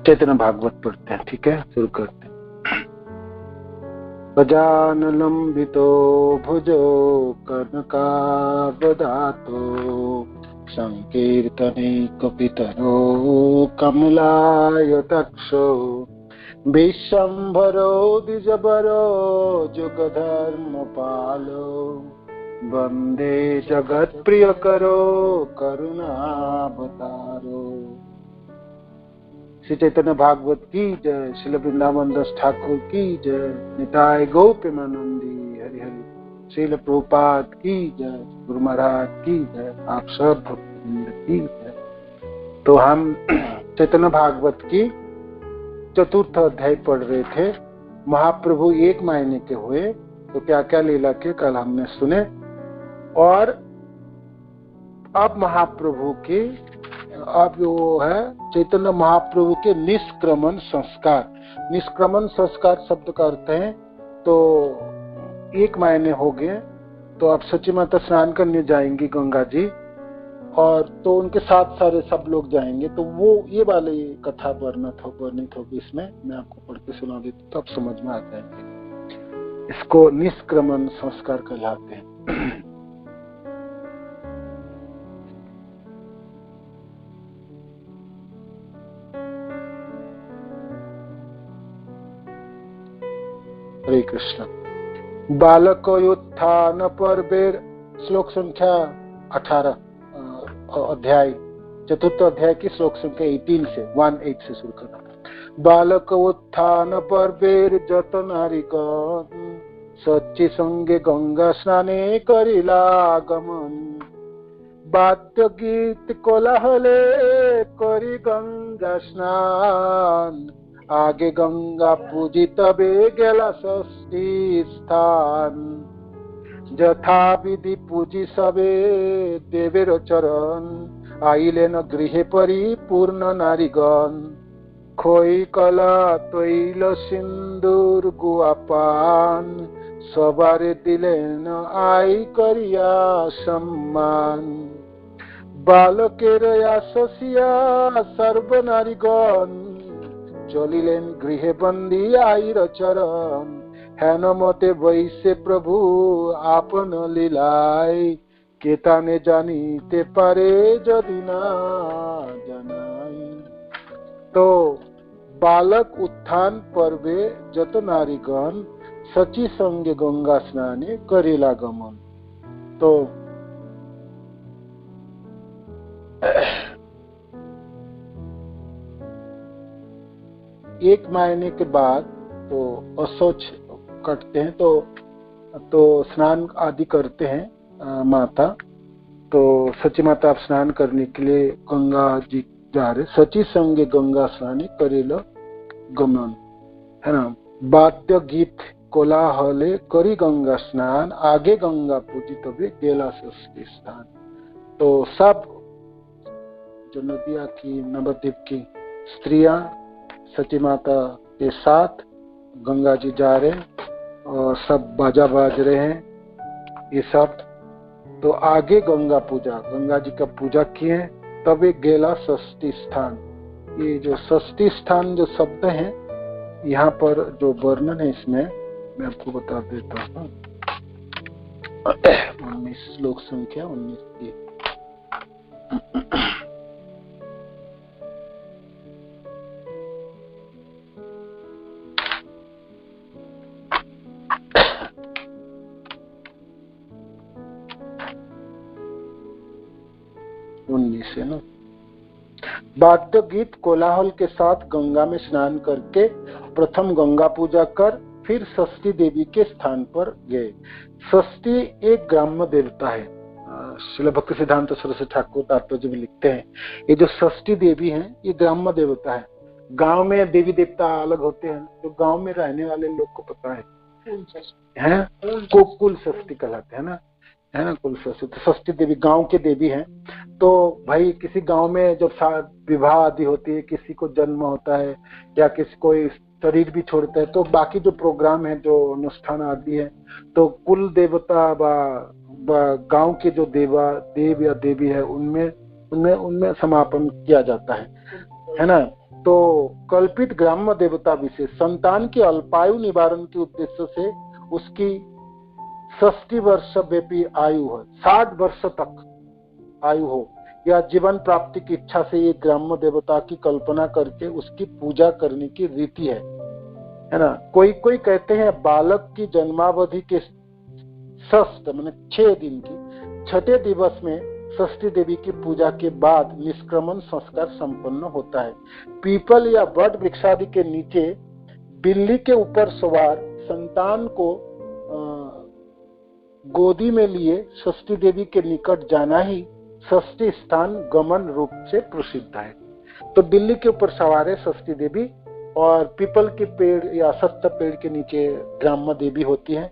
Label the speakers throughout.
Speaker 1: चैतन्य भागवत पढ़ते हैं। ठीक है, शुरू करते हैं। गजानन लंबितो भुजो कर्णकावदातो संकीर्तने कपितरो कमलायताक्षो विश्वम्भरो द्विजबरो जुगधर्मपालो वंदे जगत्प्रियकरो करुणावतारो। श्री चैतन्य भागवत की जय। श्रील वृंदावन दास ठाकुर की जय। निताय गौ प्रेमानंदी हरि हरि। श्रील प्रभुपाद की जय। गुरु महाराज की जय। आप सब भक्तवृंद की जय। तो हम चैतन्य भागवत की चतुर्थ अध्याय पढ़ रहे थे। महाप्रभु एक महीने के हुए तो क्या क्या लीला के कल हमने सुने। और अब महाप्रभु की अब वो है चैतन्य महाप्रभु के निष्क्रमण संस्कार। निष्क्रमण संस्कार शब्द का अर्थ है तो एक महीने हो गए तो अब सची माता स्नान करने जाएंगी गंगा जी, और तो उनके साथ सारे सब लोग जाएंगे। तो वो ये वाले कथा वर्णित होगी इसमें। मैं आपको पढ़ के सुना देती तो आप समझ में आ जाएंगे। इसको निष्क्रमण संस्कार कहलाते हैं। हरे कृष्ण। बालकोत्थान पर्वेर श्लोक संख्या 18 अध्याय चतुर्थ अध्याय की श्लोक संख्या 18 से शुरू करना। बालकोत्थान पर्वेर जत नारिगण सच्ची संगे गंगा स्नाने करिला गमन वाद्य गीत कोलाहले करी गंगा स्नान आगे गंगा पूजी तबे गेला षष्ठी स्थान যথা বিধি पूजी सबे देवेर चरण आइलेन गृहे परिपूर्ण नारीगण खोई कला तैल सिंदूर गुआपान सबारे दिलेन आई करिया सम्मान बालकेर आशसिया सर्व नारीगण चलिलेन गृहे बंदी आईर चरण हेन मते वैसे प्रभु आपन लीलाय केताने जानीते पारे यदि ना जानाई। तो बालक उत्थान पर्वे जत नारीगण सची संगे गंगा स्नाने करेला गमन। तो एक महीने के बाद तो अशौच कटते हैं तो स्नान आदि करते हैं माता। तो सची माता आप स्नान करने के लिए गंगा जी जा रहे। सची संगे गंगा स्नान करेला गमन है ना। वाद्य गीत कोलाहले करी गंगा स्नान आगे गंगा पूजी तबे गेला षष्ठी स्थान। तो सब जो नदिया की नवद्वीप की स्त्रियां सची माता के साथ गंगा जी जा रहे हैं और सब बाजा बाज रहे हैं ये सब। तो आगे गंगा पूजा गंगा जी का पूजा किए तब एक गेला षष्ठी स्थान। ये जो षष्ठी स्थान जो शब्द है यहाँ पर जो वर्णन है इसमें मैं आपको बता देता हूँ। 19 श्लोक संख्या 19 की। से ना वाद्य गीत कोलाहल के साथ गंगा में स्नान करके प्रथम गंगा पूजा कर फिर षष्ठी देवी के स्थान पर गए। षष्ठी एक ग्राम्य देवता है। श्रील भक्ति सिद्धांत सरस्वती ठाकुर तात्पर्य में लिखते हैं ये जो षष्ठी देवी है ये ग्राम्य देवता है। गांव में देवी देवता अलग होते हैं। जो गांव में रहने वाले लोग को पता है कुल षष्ठी कहलाते है ना कुल षष्ठी। षष्ठी देवी गांव के देवी हैं। तो भाई किसी गांव में जब विवाह आदि होती है किसी को जन्म होता है या किसी कोई शरीर भी छोड़ता है तो बाकी जो प्रोग्राम है जो अनुष्ठान आदि है तो कुल देवता गांव के जो देव या देवी है उनमें समापन किया जाता है ना। तो कल्पित ग्राम्य देवता विशेष संतान की अल्पायु निवारण के उद्देश्य से उसकी 60 वर्ष व्यापी आयु हो, 60 वर्ष तक आयु हो, या जीवन प्राप्ति की इच्छा से ये ग्राम्य देवता की कल्पना करके उसकी पूजा करने की रीति है ना। कोई कोई कहते हैं बालक की जन्मावधि के षष्ठ माने 6 दिन की छठे दिवस में षष्ठी देवी की पूजा के बाद निष्क्रमण संस्कार संपन्न होता है। पीपल या वट वृक्षादि के नीचे बिल्ली के ऊपर सवार संतान को गोदी में लिए षष्ठी देवी के निकट जाना ही षष्ठी स्थान गमन रूप से प्रसिद्ध है। तो बिल्ली के ऊपर सवार है षष्ठी देवी, और पीपल के पेड़ या अश्वत्थ पेड़ के नीचे ग्राम्य देवी होती है।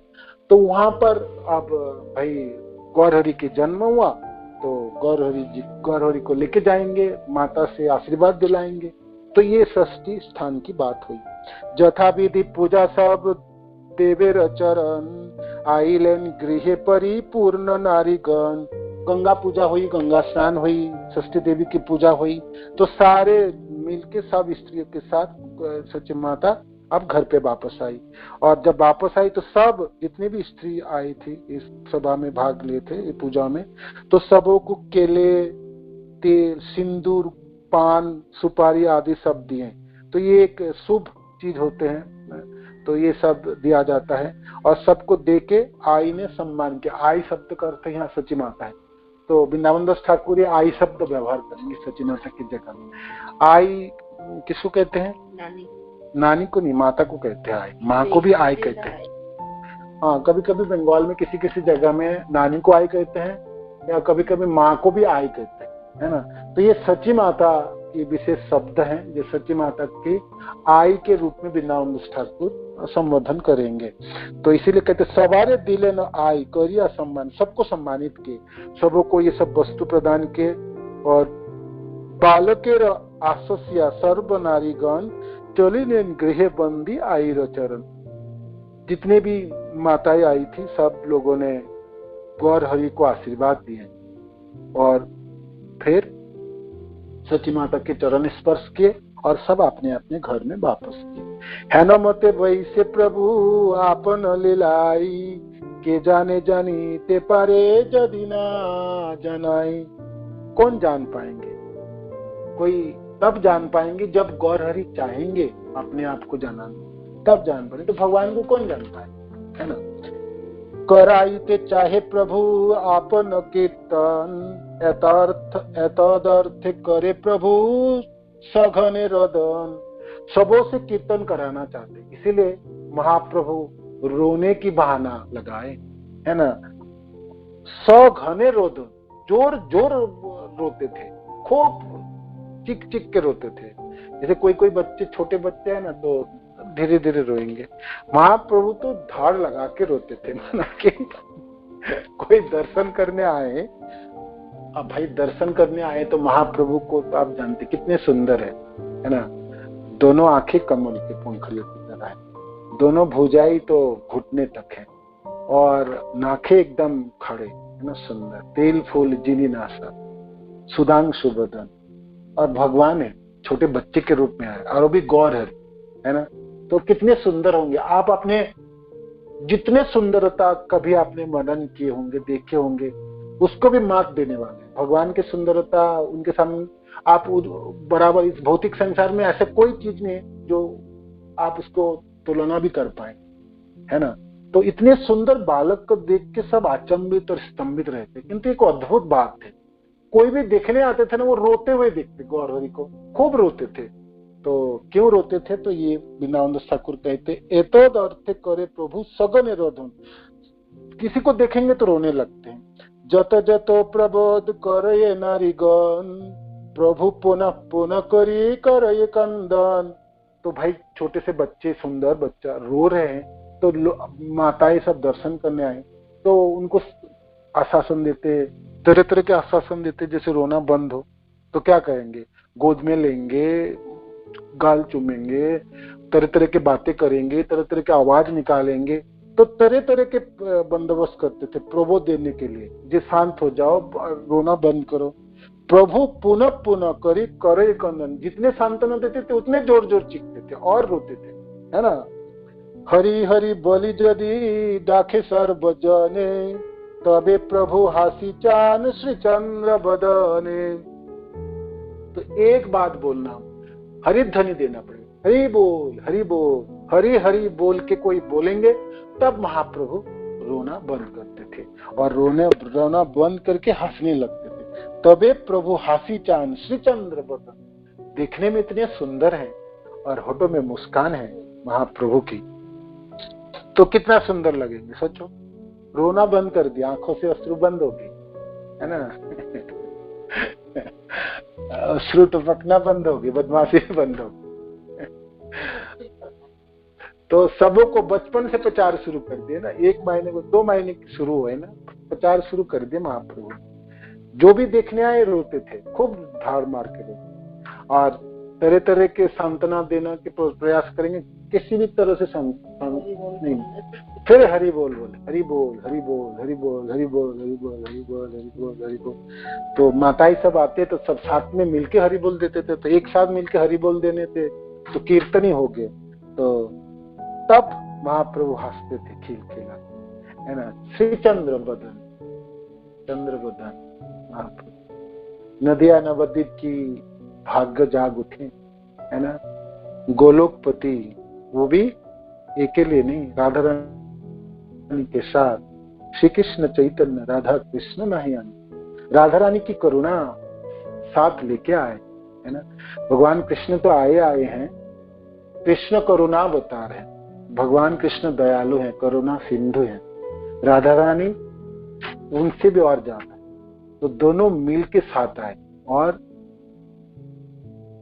Speaker 1: तो वहां पर अब भाई गौरहरि के जन्म हुआ तो गौरहरि को लेके जाएंगे, माता से आशीर्वाद दिलाएंगे। तो ये षष्ठी स्थान की बात हुई। जथा विधि पूजा सब देवेर चरण आइलेन गृह परिपूर्ण नारीगण। गंगा पूजा हुई, गंगा स्नान हुई, षष्ठी देवी की पूजा हुई, तो सारे मिलके सब स्त्रियों के साथ सच्ची माता अब घर पे वापस आई। और जब वापस आई तो सब जितनी भी स्त्री आई थी इस सभा में भाग लिए थे इस पूजा में, तो सबों को केले, तेल, सिंदूर, पान, सुपारी आदि सब दिए। तो ये एक शुभ चीज होते हैं, तो ये सब दिया जाता है और सबको देके आई ने सम्मान किया। आई शब्द का अर्थ यहाँ सच्ची माता है, तो वृंदावन दास ठाकुर ये आई शब्द व्यवहार करेंगे सच्ची माता की जगह में। आई किसको कहते हैं? नानी को नहीं, माता को कहते हैं आई। माँ को भी आई कहते हैं। हाँ, कभी कभी बंगाल में किसी किसी जगह में नानी को आई कहते हैं या कभी कभी माँ को भी आई कहते हैं, है ना। तो ये सच्ची माता की विशेष शब्द हैं जो सच्ची माता की आई के रूप में वृंदावन दास ठाकुर संबोधन करेंगे। तो इसीलिए कहते सवारे दिले न आई करिया सम्मान, सबको सम्मानित किए, सबों को ये सब वस्तु प्रदान किए। और बालकेर आसस्या सर्व नारीगण चलिने गृह बंदी आई चरण। जितने भी माताएं आई थी सब लोगों ने गौरहरि को आशीर्वाद दिए और फिर सची माता के चरण स्पर्श किए और सब अपने अपने घर में वापस किए। है न मते वैसे प्रभु आपन लीलाई के जाने जानी ते पारे जदि ना जनाई। कौन जान पाएंगे? कोई तब जान पाएंगे जब गौरहरि चाहेंगे अपने आप को जाना, तब जान पाएंगे। तो भगवान को कौन जान पाए, है ना। कराई ते चाहे प्रभु आपन कीर्तन एतदर्थ करे प्रभु सघने रदन। सबों से कीर्तन कराना चाहते, इसीलिए महाप्रभु रोने की बहाना लगाए, है ना। सघने रोदन, जोर जोर रोते थे, खूब चिक चिक के रोते थे। जैसे कोई कोई बच्चे, छोटे बच्चे हैं ना, तो धीरे धीरे रोएंगे। महाप्रभु तो धाड़ लगा के रोते थे, माना कि कोई दर्शन करने आए, अब भाई दर्शन करने आए तो महाप्रभु को तो आप जानते कितने सुंदर है ना। दोनों आंखें कमल के पंखुड़ियों की तरह है, दोनों भुजाई तो घुटने तक है और नाखे एकदम खड़े, है ना, सुंदर। तेल फूल जिनी नासा सुदांशु बदन, और भगवान है छोटे बच्चे के रूप में आए और वो भी गौरहरि, है ना। तो कितने सुंदर होंगे। आप अपने जितने सुंदरता कभी आपने मनन किए होंगे, देखे होंगे, उसको भी मात देने वाले हैं। भगवान की सुंदरता उनके सामने आप बराबर, इस भौतिक संसार में ऐसे कोई चीज नहीं जो आप उसको तुलना भी कर पाए, है ना। तो इतने सुंदर बालक को देख के सब अचंभित और स्तंभित रहते। किंतु एक अद्भुत बात है, कोई भी देखने आते थे ना, वो रोते हुए देखते गौरहरि को, खूब रोते थे। तो क्यों रोते थे? तो ये वृंदावन दास ठाकुर कहते एतद अर्थ करे प्रभु सगने रोदन। किसी को देखेंगे तो रोने लगते हैं। जत जत प्रबोध करे नारीगण प्रभु पुनः पुनः करी करे कंदन। तो भाई छोटे से बच्चे, सुंदर बच्चा रो रहे हैं, तो माताएं सब दर्शन करने आए तो उनको आश्वासन देते, तरह तरह के आश्वासन देते। जैसे रोना बंद हो तो क्या करेंगे? गोद में लेंगे, गाल चूमेंगे, तरह तरह की बातें करेंगे, तरह तरह के आवाज निकालेंगे। तो तरह तरह के बंदोबस्त करते थे प्रबोध देने के लिए, जे शांत हो जाओ, रोना बंद करो। प्रभु पुनः पुनः करी करे कंदन। जितने सांत्वना देते थे उतने जोर जोर चीखते थे और रोते थे, है ना। हरि हरि बोली जदि डाके सर्वजने, तबे प्रभु हासी चान श्री चंद्र बदने। तो एक बात बोलना, हरि ध्वनि देना पड़ेगा, हरि बोल हरि बोल, हरि हरि बोल के कोई बोलेंगे तब महाप्रभु रोना बंद करते थे, और रोना बंद करके हंसने लगते थे। तबे प्रभु हासी चांद श्री चंद्र बदन, देखने में इतने सुंदर हैं और होठों में मुस्कान है महाप्रभु की, तो कितना सुंदर लगेंगे सोचो। रोना बंद कर दिया, आंखों से अश्रु बंद हो गई, है ना। अश्रु टपकना बंद हो गई, बदमाशी बंद हो गई। तो सबों को बचपन से प्रचार शुरू कर दिए ना, 1 महीने को 2 महीने की शुरू हुए ना, प्रचार शुरू कर दिए महाप्रभु। जो भी देखने आए रोते थे, खूब धाड़ मार के रोते, और तरह तरह के सांत्वना देना के प्रयास करेंगे, किसी भी तरह से नहीं। फिर हरि बोल बोले, हरि बोल हरि बोल हरि बोल हरि बोल हरि बोल हरि बोल हरि बोल हरि बोल। तो माताएं सब आते तो सब साथ में मिलके हरि बोल देते थे, तो एक साथ मिलके हरि बोल देने थे तो कीर्तन ही हो गए। तो तब महाप्रभु हंसते थे खिल खिला, है ना। श्री चंद्र बदन, चंद्र बदन महाप्रभु। नदिया नवद्वीप की भाग्य जाग उठे, है ना। गोलोकपति, वो भी अकेले नहीं, राधा रानी के साथ, श्री कृष्ण चैतन्य राधा कृष्ण महायानी, राधा रानी की करुणा साथ लेके आए, है ना। भगवान कृष्ण तो आए हैं, कृष्ण करुणा अवतार है, भगवान कृष्ण दयालु हैं, करुणा सिंधु हैं, राधा रानी उनसे भी और ज्यादा है। तो दोनों मिल के साथ आए, और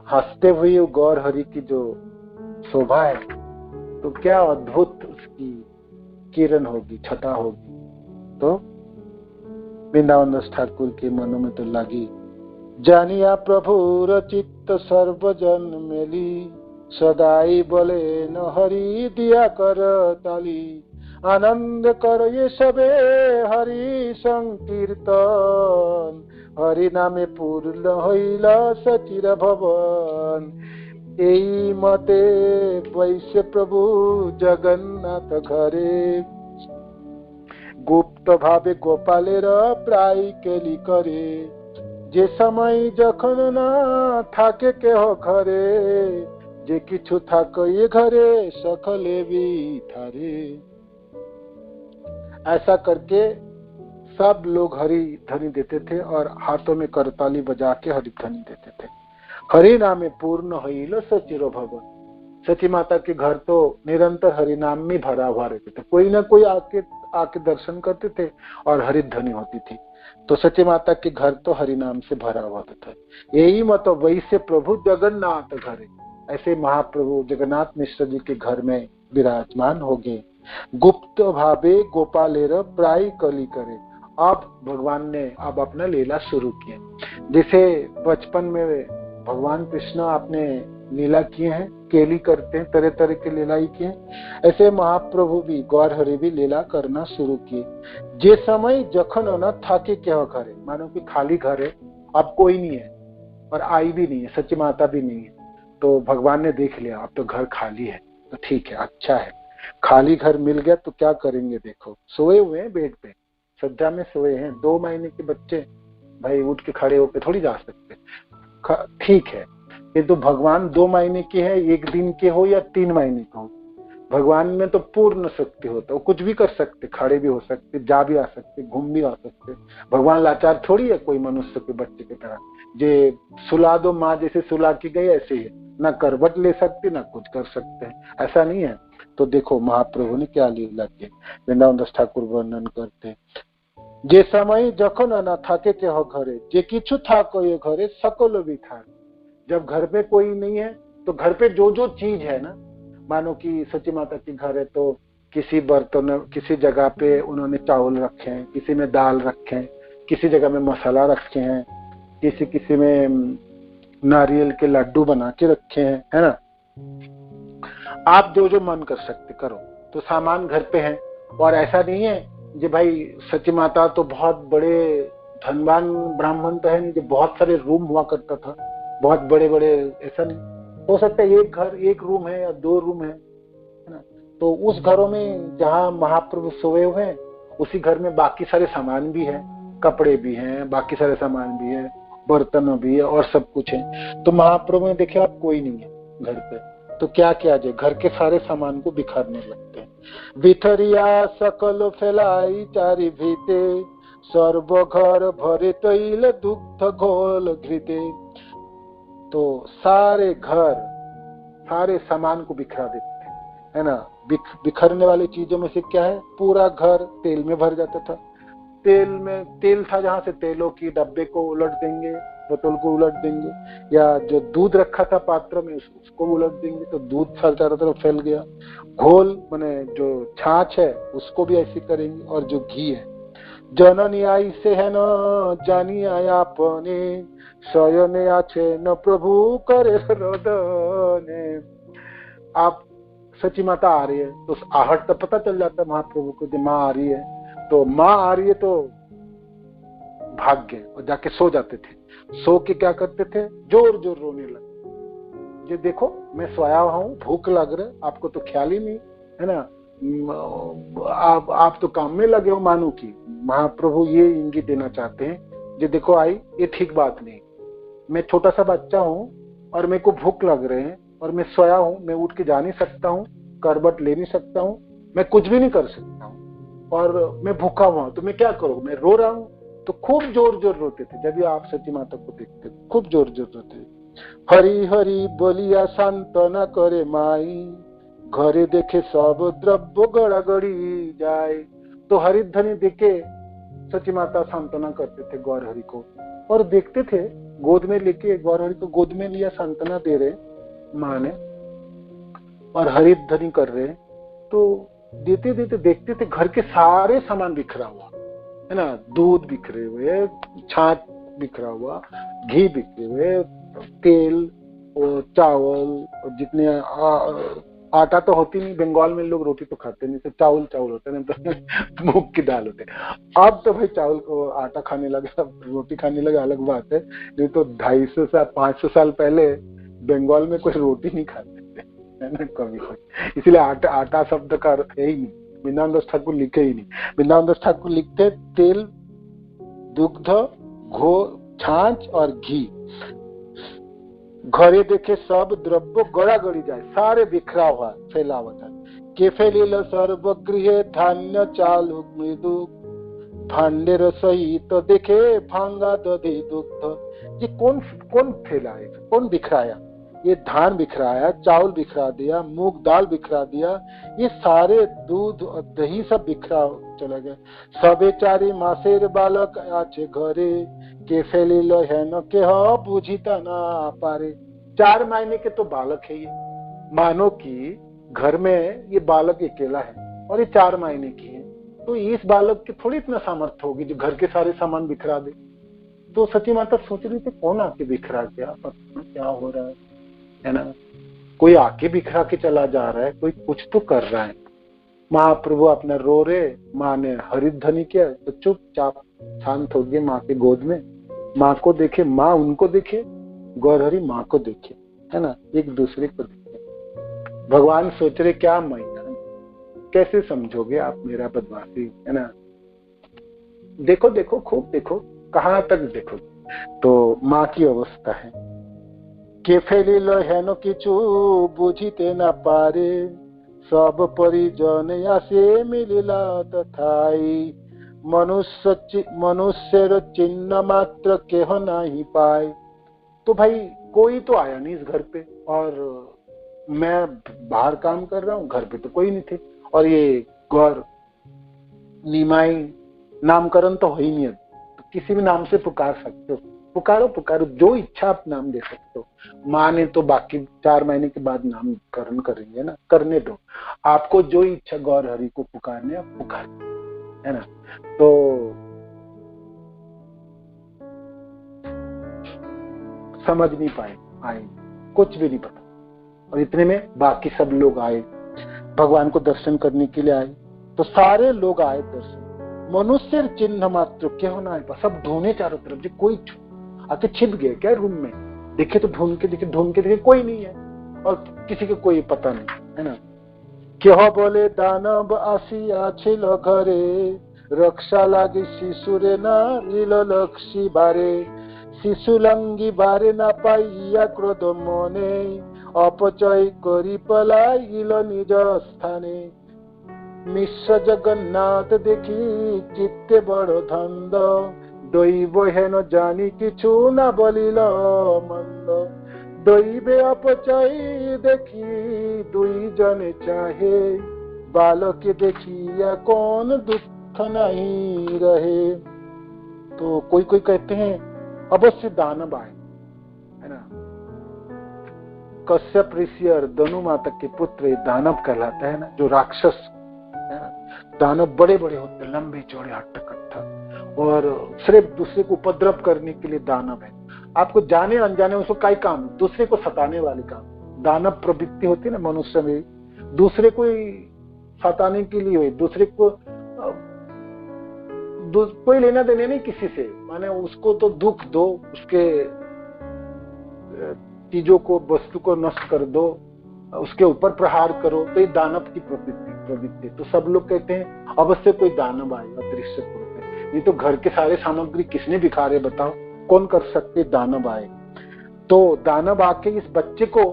Speaker 1: हंसते हुए गौर हरि की जो शोभा है, तो क्या अद्भुत उसकी किरण होगी, छटा होगी। तो वृंदावन दास ठाकुर के मनों में तो लगी, जानिया प्रभु रचित सर्वजन मेली, सदाई बोले न हरि दिया कर ताली, आनंद कर ये सबे हरि संकीर्तन, हरि नामे पूर्ण हईला सचिर भवन, एई मते वैश्य प्रभु जगन्नाथ घरे, गुप्त भावे गोपालेर प्राय केली करे, जे समय जखन ना थाके के हो घरे, जे किछु थाक ये घरे सकले भी थारे। ऐसा करके सब लोग हरि ध्वनि देते थे और हाथों में करताली बजा के हरि ध्वनि देते थे। हरि नामे पूर्ण हईलो सचिरो भवन, सची माता के घर तो निरंतर हरि नाम में भरा हुआ रहते थे, कोई ना कोई आके दर्शन करते थे और हरि ध्वनि होती थी। तो सची माता के घर तो हरि नाम से भरा हुआ था। यही मत वैसे प्रभु जगन्नाथ घरे, ऐसे महाप्रभु जगन्नाथ मिश्र जी के घर में विराजमान हो गए। गुप्त भावे गोपालेर प्राय कली करे, अब भगवान ने अब अपना लीला शुरू किया। जैसे बचपन में भगवान कृष्ण आपने लीला किए हैं, केली करते हैं, तरह तरह के लीला ही किए, ऐसे महाप्रभु भी गौर हरि भी लीला करना शुरू किए। जे समय जखन न थाके क्या घरे, मानो कि खाली घर है, अब कोई नहीं है और आई भी नहीं है, सच्ची माता भी नहीं है, तो भगवान ने देख लिया अब तो घर खाली है, तो ठीक है, अच्छा है, खाली घर मिल गया तो क्या करेंगे। देखो सोए हुए हैं बेड पे, सज्जा में सोए हैं, 2 महीने के बच्चे, भाई उठ के खड़े होके थोड़ी जा सकते, ठीक है। ये तो भगवान 2 महीने के है, 1 दिन के हो या 3 महीने के हो, भगवान में तो पूर्ण शक्ति होता है, वो कुछ भी कर सकते, खड़े भी हो सकते, जा भी आ सकते, घूम भी आ सकते। भगवान लाचार थोड़ी है कोई मनुष्य के बच्चे की तरह, जे सुला दो माँ जैसे सुला के गए ऐसे ही, ना करवट ले सकते ना कुछ कर सकते हैं, ऐसा नहीं है। तो देखो महाप्रभु ने क्या लीला की, वृंदावन दास ठाकुर वर्णन करते, जे समय जखन न थाके के हो घरे, जे किछु थाको ये घरे सकल भी था। जब घर पे कोई नहीं है तो घर पे जो जो चीज है ना, मानो कि सची माता की घर है तो किसी बर्तन, किसी जगह पे उन्होंने चावल रखे हैं, किसी में दाल रखे हैं, किसी जगह में मसाला रखे हैं, किसी में नारियल के लड्डू बना के रखे हैं, है ना। आप जो जो मन कर सकते करो, तो सामान घर पे है। और ऐसा नहीं है कि भाई सची माता तो बहुत बड़े धनवान ब्राह्मण तो है नहीं, जो बहुत सारे रूम हुआ करता था, बहुत बड़े बड़े, ऐसा नहीं हो सकता एक घर एक रूम है या 2 रूम है ना। तो उस घरों में जहाँ महाप्रभु सोए हुए हैं, उसी घर में बाकी सारे सामान भी है, कपड़े भी हैं, बाकी सारे सामान भी है, बर्तन भी है और सब कुछ है। तो महाप्रभु ने देखे आप कोई नहीं है घर पे, तो क्या किया जाए, घर के सारे सामान को बिखारने लगते हैं। बिथरिया सकल फैलाई चारि भीते, सर्व घर भरे तैल दुग्ध घोल घृते। तो सारे घर सारे सामान को बिखरा देते थे, है ना। बिखरने वाली चीजों में से क्या है, पूरा घर तेल में भर जाता था। तेल था, जहां से तेलों की डब्बे को उलट देंगे, बोतल को उलट देंगे, या जो दूध रखा था पात्र में उसको उलट देंगे, तो दूध चारों तरफ फैल गया। घोल माने जो छाछ है उसको भी ऐसे करेंगे, और जो घी है, जननी आई से है न जानी आया अपने, शयने आछे न प्रभु करे रोदने। आप सची माता आ रही है तो आहट तो पता चल जाता है महाप्रभु को, जो माँ आ रही है, तो माँ आ रही है तो भाग गए और जाके सो जाते थे। सो के क्या करते थे, जोर जोर रोने लगे, ये देखो मैं सोया हूँ, भूख लग रहा है, आपको तो ख्याल ही नहीं, है ना। आप तो काम में लगे हो मानो की। महाप्रभु ये इंगित देना चाहते हैं, ये देखो आई, ये ठीक बात नहीं। मैं छोटा सा बच्चा हूँ और मेरे को भूख लग रहे हैं और मैं सोया हूँ, मैं उठ के जा नहीं सकता हूँ, करबट ले नहीं सकता हूँ, मैं कुछ भी नहीं कर सकता हूँ और मैं भूखा हुआ हूँ, तो मैं क्या करूँ, मैं रो रहा हूँ। तो खूब जोर जोर रोते थे। जब आप सची माता को देखते खूब जोर जोर रोते। हरि हरि बोलिया सांत्वना करे माई, घरे देखे सब द्रव्य गड़ागड़ी जाए। तो हरिध्वनि देखे सची माता सांत्वना करते थे गौर हरि को, और देखते थे गोद में लेके, गौर हरि को गोद में लिया, सांत्वना दे रहे माँ ने, और हरिध्वनि कर रहे। तो देते देते देखते थे घर के सारे सामान बिखरा हुआ, है ना। दूध बिखरे हुए, छाछ बिखरा हुआ, घी बिखरे हुए, तेल और चावल, और जितने आटा तो होती नहीं, बंगाल में लोग रोटी तो खाते नहीं, तो चावल होते नहीं, तो मूंग की दाल होते। अब तो भाई चावल को आटा खाने लगे, रोटी खाने लगे, अलग बात है। नहीं तो 250 साल 500 साल पहले बंगाल में कोई रोटी नहीं खाते थे, है ना, कभी कोई। इसलिए आटा शब्द का है ही नहीं, वृंदावन दास ठाकुर लिखे ही नहीं। वृंदावन दास ठाकुर लिखते तेल, दुग्ध, घो, छाछ और घी, घरे देखे सब द्रव्य गड़ा गड़ी जाए, सारे बिखरा हुआ फैला हुआ था। के फैलिल सर्वगृहे धान्य चालु मृदु, भांडे रसोई तो देखे भांगा दधि दुग्ध। ये कौन फैलाए, कौन बिखराया, ये धान बिखराया, चावल बिखरा दिया, मूंग दाल बिखरा दिया, ये सारे दूध और दही सब बिखरा चला गया। सबे चारी मासेर बालक आछे घरे, के फैलिल है न के हो बुझिता ना पारे। 4 महीने के तो बालक है ये, मानो कि घर में ये बालक अकेला है और ये 4 महीने की है, तो इस बालक की थोड़ी इतना सामर्थ्य होगी जो घर के सारे सामान बिखरा दे। तो सची माता सोच रही थी कौन आके बिखरा गया, क्या हो रहा है ना। कोई आके बिखरा के चला जा रहा है, कोई कुछ तो कर रहा है। महाप्रभु अपना रो रहे, माँ ने हरिध्वनि किया तो चुपचाप शांत हो गए माँ के गोद में। माँ को देखे, माँ उनको देखे, गौरहरि माँ को देखे, है ना, एक दूसरे को देखे। भगवान सोच रहे क्या महीना, कैसे समझोगे आप मेरा बदमाशी, है ना। देखो देखो खूब देखो, कहाँ तक देखो। तो माँ की अवस्था है, के फैलिल हेन किछु बुझिते ना पारे, सब परिजन आसे मिलिला तथाई, मनुष्य चिन्ह मात्र केह नहीं पाए। तो भाई कोई तो आया नहीं इस घर पे, और मैं बाहर काम कर रहा हूँ, घर पे तो कोई नहीं थे, और ये गौर निमाई नामकरण तो हो ही नहीं, तो किसी भी नाम से पुकार सकते हो, पुकारो पुकारो, जो इच्छा आप नाम दे सकते हो। माँ ने तो बाकी 4 महीने के बाद नामकरण करेंगे ना, करने दो, आपको जो इच्छा गौर हरि को पुकारने आप पुकार, है ना। तो समझ नहीं पाए, आए कुछ भी नहीं पता, और इतने में बाकी सब लोग आए, भगवान को दर्शन करने के लिए आए। तो सारे लोग आए दर्शन, मनुष्य चिन्ह मात्र केह ना है। सब ढूंढे चारों तरफ जो कोई आके छिप गए क्या रूम में, देखे तो ढूंढ के देखे कोई नहीं है और किसी को कोई पता नहीं है ना। केह बोले दानव आसिया छिल घरे, रक्षा लागी शिशुरे ना लील लक्षी बारे, शिशु लंगी बारे ना पाइया क्रोध मने, अपचय करी पलाइल निज स्थाने। मिश्र जगन्नाथ देखी चित्ते बड़ धंद, दैव हेन जानी किछु ना बलिल मंद। दैवे अपचय देखी दुई जने चाहे, बालक देखिया कौन दुख नहीं रहे। तो कोई कोई कहते हैं अवश्य दानव आए, है ना। कश्यप ऋषि और धनु माता के पुत्र दानव कहलाता है ना, जो राक्षस है ना। दानव बड़े बड़े होते, लंबे चौड़े हट्टा कट्टा, और सिर्फ दूसरे को उपद्रव करने के लिए दानव है। आपको जाने अनजाने उसको कई काम, दूसरे को सताने वाले काम। दानव प्रवृत्ति होती है ना मनुष्य में, दूसरे को सताने के लिए हुए, दूसरे को कोई लेना देने नहीं किसी से, माने उसको तो दुख दो, उसके चीजों को वस्तु को नष्ट कर दो, उसके ऊपर प्रहार करो, तो ये दानव की प्रवृत्ति। तो सब लोग कहते हैं अवश्य कोई दानव आए अदृश्य रूप में। ये तो घर के सारे सामग्री किसने बिखारे बताओ, कौन कर सकते दानव आए। तो दानव आके इस बच्चे को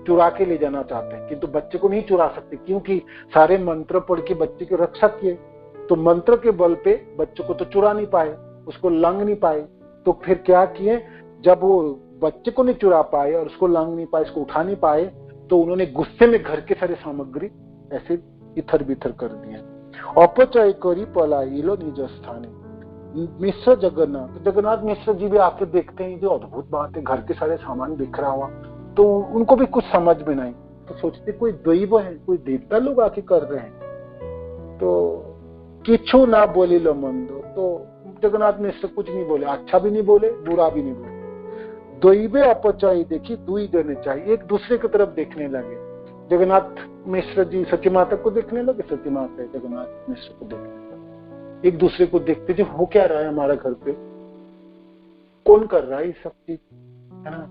Speaker 1: चुरा के ले जाना चाहते हैं, किंतु बच्चे को नहीं चुरा सकते क्योंकि सारे मंत्र पढ़ के बच्चे की रक्षा किए। तो मंत्र के बल पे बच्चे को तो चुरा नहीं पाए, उसको लंघ नहीं पाए। तो फिर क्या किए, जब वो बच्चे को नहीं चुरा पाए और उसको लंघ नहीं पाए, उसको उठा नहीं पाए, तो उन्होंने गुस्से में घर के सारे सामग्री ऐसे इधर बिथर कर दिए। अपचय करी पलाइलो निज स्थाने। मिश्र जगन्नाथ मिश्र जी भी आके देखते हैं, जो अद्भुत बात है, घर के सारे सामान बिखरा हुआ, तो उनको भी कुछ समझ में नहीं। तो सोचते कोई दैव है, कोई देवता लोग आके कर रहे हैं। तो किछु ना बोली लो मंदो, तो जगन्नाथ मिश्र कुछ नहीं बोले, अच्छा भी नहीं बोले, बुरा भी नहीं बोले। दैवे अपचय देखी दुई जने चाहिए, एक दूसरे की तरफ देखने लगे। जगन्नाथ मिश्र जी सची माता को देखने लगे, सची माता जगन्नाथ मिश्र को देखने लगे। एक दूसरे को देखते जो हो क्या रहा है हमारा घर पे, कौन कर रहा है ये सब चीज, है ना।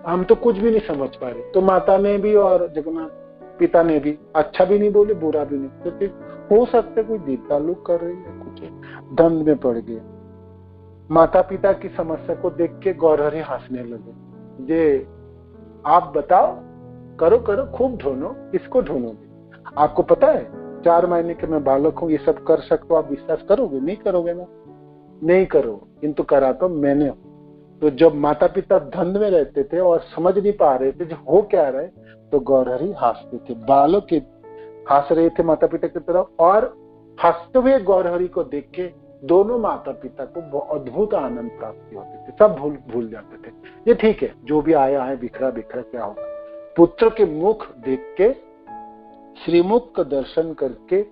Speaker 1: हम तो कुछ भी नहीं समझ पा रहे। तो माता ने भी और जगन्नाथ पिता ने भी अच्छा भी नहीं बोले, बुरा भी नहीं। तो फिर हो सकता है कोई देवता लोग कर रही है, कुछ द्वंद में पड़ गए। माता पिता की समस्या को देख के गौरहरी हंसने लगे। जे आप बताओ, करो करो, खूब ढूंढो, किसको ढूंढोगे। आपको पता है 4 महीने के मैं बालक हूँ, ये सब कर सकते हो, आप विश्वास करोगे? नहीं करोगे ना, नहीं करो, किंतु करा तो मैंने हूँ। तो जब माता पिता धंध में रहते थे और समझ नहीं पा रहे थे जो हो क्या रहे, तो गौरहरी हंसते थे, बालक के हंस रहे थे माता पिता की तरफ, और हंसते हुए गौरहरी को देख के दोनों माता पिता को अद्भुत आनंद प्राप्ति होती थी। सब भूल जाते थे, ये ठीक है, जो भी आया है बिखरा बिखरा क्या होगा। पुत्र के मुख देख के, श्रीमुख का दर्शन करके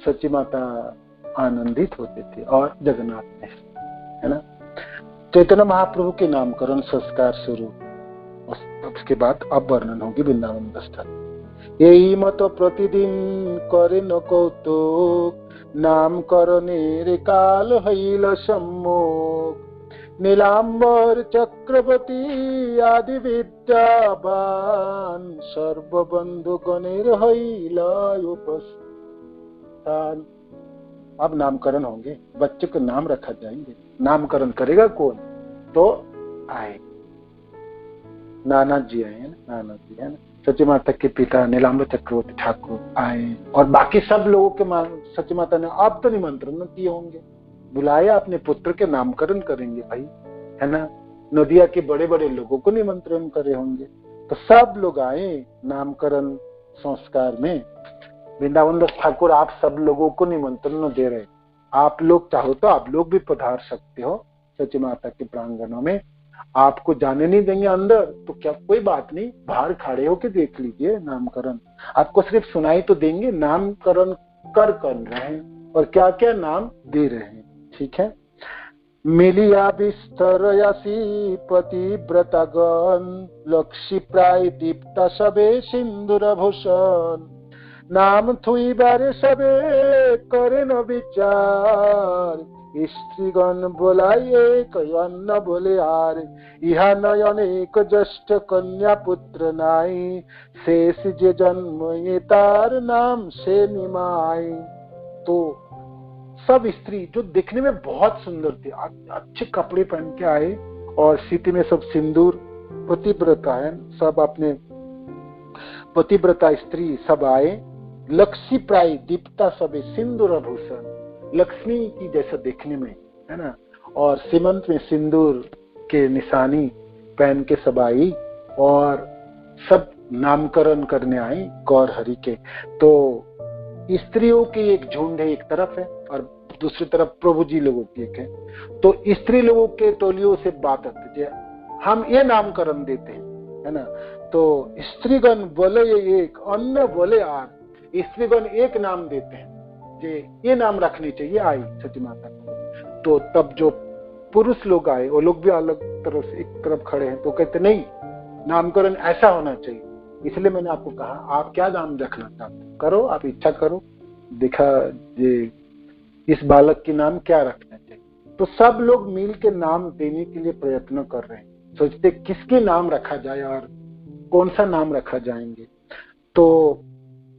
Speaker 1: सची माता आनंदित होते थे, और जगन्नाथ ने, है ना। चैतन्य महाप्रभु के नामकरण संस्कार स्वरूप, उसके बाद अब वर्णन होगी वृंदावन दस्ता। यही मत प्रतिदिन करे न कौतुक, नामकरणे काल हईल सम्मुख। नीलांबर चक्रवर्ती आदि विद्यावान, सर्वबंधु गणेर हईल उपस्थान। अब नामकरण होंगे, बच्चे को नाम रखा जाएंगे। नामकरण करेगा कौन? तो आए नाना जी आए हैं, नाना जी है ना, सची माता के पिता नीलांबर चक्रवर्ती ठाकुर आए, और बाकी सब लोगों के सची माता ने अब तो निमंत्रण किए होंगे, बुलाया, अपने पुत्र के नामकरण करेंगे भाई, है ना। नदिया के बड़े बड़े लोगों को निमंत्रण करे होंगे। तो सब लोग आए नामकरण संस्कार में। वृंदावन दास ठाकुर आप सब लोगों को निमंत्रण दे रहे, आप लोग चाहो तो आप लोग भी पधार सकते हो सची माता के प्रांगणों में। आपको जाने नहीं देंगे अंदर तो क्या, कोई बात नहीं, बाहर खड़े होके देख लीजिए नामकरण। आपको सिर्फ सुनाई तो देंगे नामकरण कर रहे हैं और क्या क्या नाम दे रहे हैं, ठीक है। मिलिया बिस्तर यासी पतिव्रतागण, लक्ष्मी प्राय दीप्ता सबे सिंदूर भूषण। नाम थुई बारे सबे करे न विचार स्त्रीगण बोलाइए कन्न बोले आर इहा नय अनेक ज्येष्ठ कन्या पुत्र नाई शेष जे जन्म ये तार नाम से निमाई। तो सब स्त्री जो दिखने में बहुत सुंदर थी, अच्छे कपड़े पहन के आए और सिटी में सब सिंदूर, पतिव्रता है, सब अपने पतिव्रता स्त्री सब आए, लक्ष्मी प्राय दीप्ता सबे सिंदूर भूषण, लक्ष्मी की जैसा देखने में, है ना, और सीमंत में सिंदूर के निशानी पहन के सब आई और सब नामकरण करने आई गौर हरि के। तो स्त्रियों की एक झुंड है एक तरफ है और दूसरी तरफ प्रभु जी लोगों की एक है। तो स्त्री लोगों के टोलियों से बात आती है, हम ये नामकरण देते हैं, है ना। तो स्त्रीगण बोले एक, अन्य बोले आर, स्त्रीगण एक नाम देते हैं, ये नाम रखनी चाहिए आई सती माता को। तो तब जो पुरुष लोग आए वो लोग भी अलग तरफ से एक तरफ खड़े हैं, तो कहते नहीं, नामकरण ऐसा होना चाहिए, इसलिए मैंने आपको कहा आप क्या नाम रखना चाहते करो, आप इच्छा करो, देखा ये इस बालक के नाम क्या रखना चाहिए। तो सब लोग मिल के नाम देने के लिए प्रयत्न कर रहे हैं, सोचते किसके नाम रखा जाए और कौन सा नाम रखा जाएंगे। तो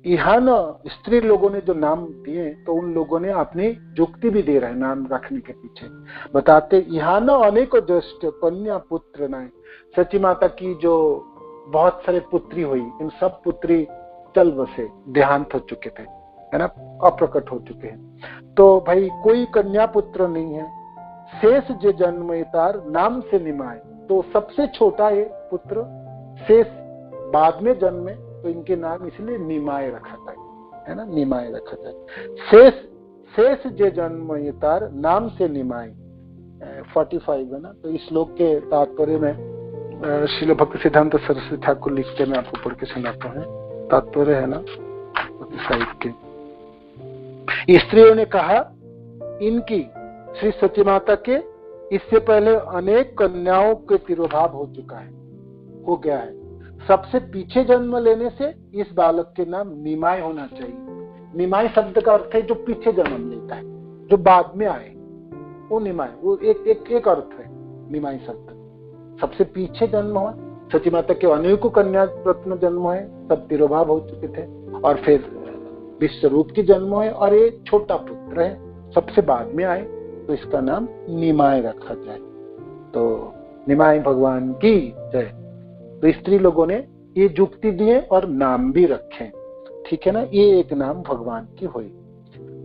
Speaker 1: यहाँ न स्त्री लोगों ने जो नाम दिए तो उन लोगों ने अपनी जुक्ति भी दे रहे हैं नाम रखने के पीछे, बताते यहाँ न अनेकों ज्येष्ठ कन्या पुत्र नाय, सची माता की जो बहुत सारे पुत्री हुई, इन सब पुत्री चल बसे, देहांत हो चुके थे, है ना, अप्रकट हो चुके हैं। तो भाई कोई कन्या पुत्र नहीं है, शेष जे जन्म तार नाम से निमाए, तो सबसे छोटा है पुत्र शेष बाद में जन्मे, तो इनके नाम इसलिए निमाय रखा जाए, है ना, निमाय रखा जाए। शेष जे जन्म ये तार नाम से निमाय 45 है ना। तो इस श्लोक के तात्पर्य में श्रील भक्ति सिद्धांत सरस्वती ठाकुर लिखते, मैं आपको पढ़ के सुनाता हूँ, तात्पर्य है ना साहित्य के। स्त्रियों ने कहा इनकी श्री सती माता के इससे पहले अनेक कन्याओं के तिरोभाव हो चुका है, हो गया है, सबसे पीछे जन्म लेने से इस बालक के नाम निमाय होना चाहिए। निमाय शब्द का अर्थ है जो पीछे जन्म लेता है, जो बाद में आए, वो निमाय, वो एक अर्थ है निमाय शब्द। सबसे पीछे जन्म हुआ, सती माता के अनेकों कन्या रत्न जन्म हुए, सब तिरोभाव हो चुके थे, और फिर विश्व रूप की जन्म हुए, और ये छोटा पुत्र है, सबसे बाद में आए, तो इसका नाम निमाय रखा जाए। तो निमाय भगवान की जय। तो स्त्री लोगों ने ये जुक्ति दिए और नाम भी रखे, ठीक है ना, ये एक नाम भगवान की हुई।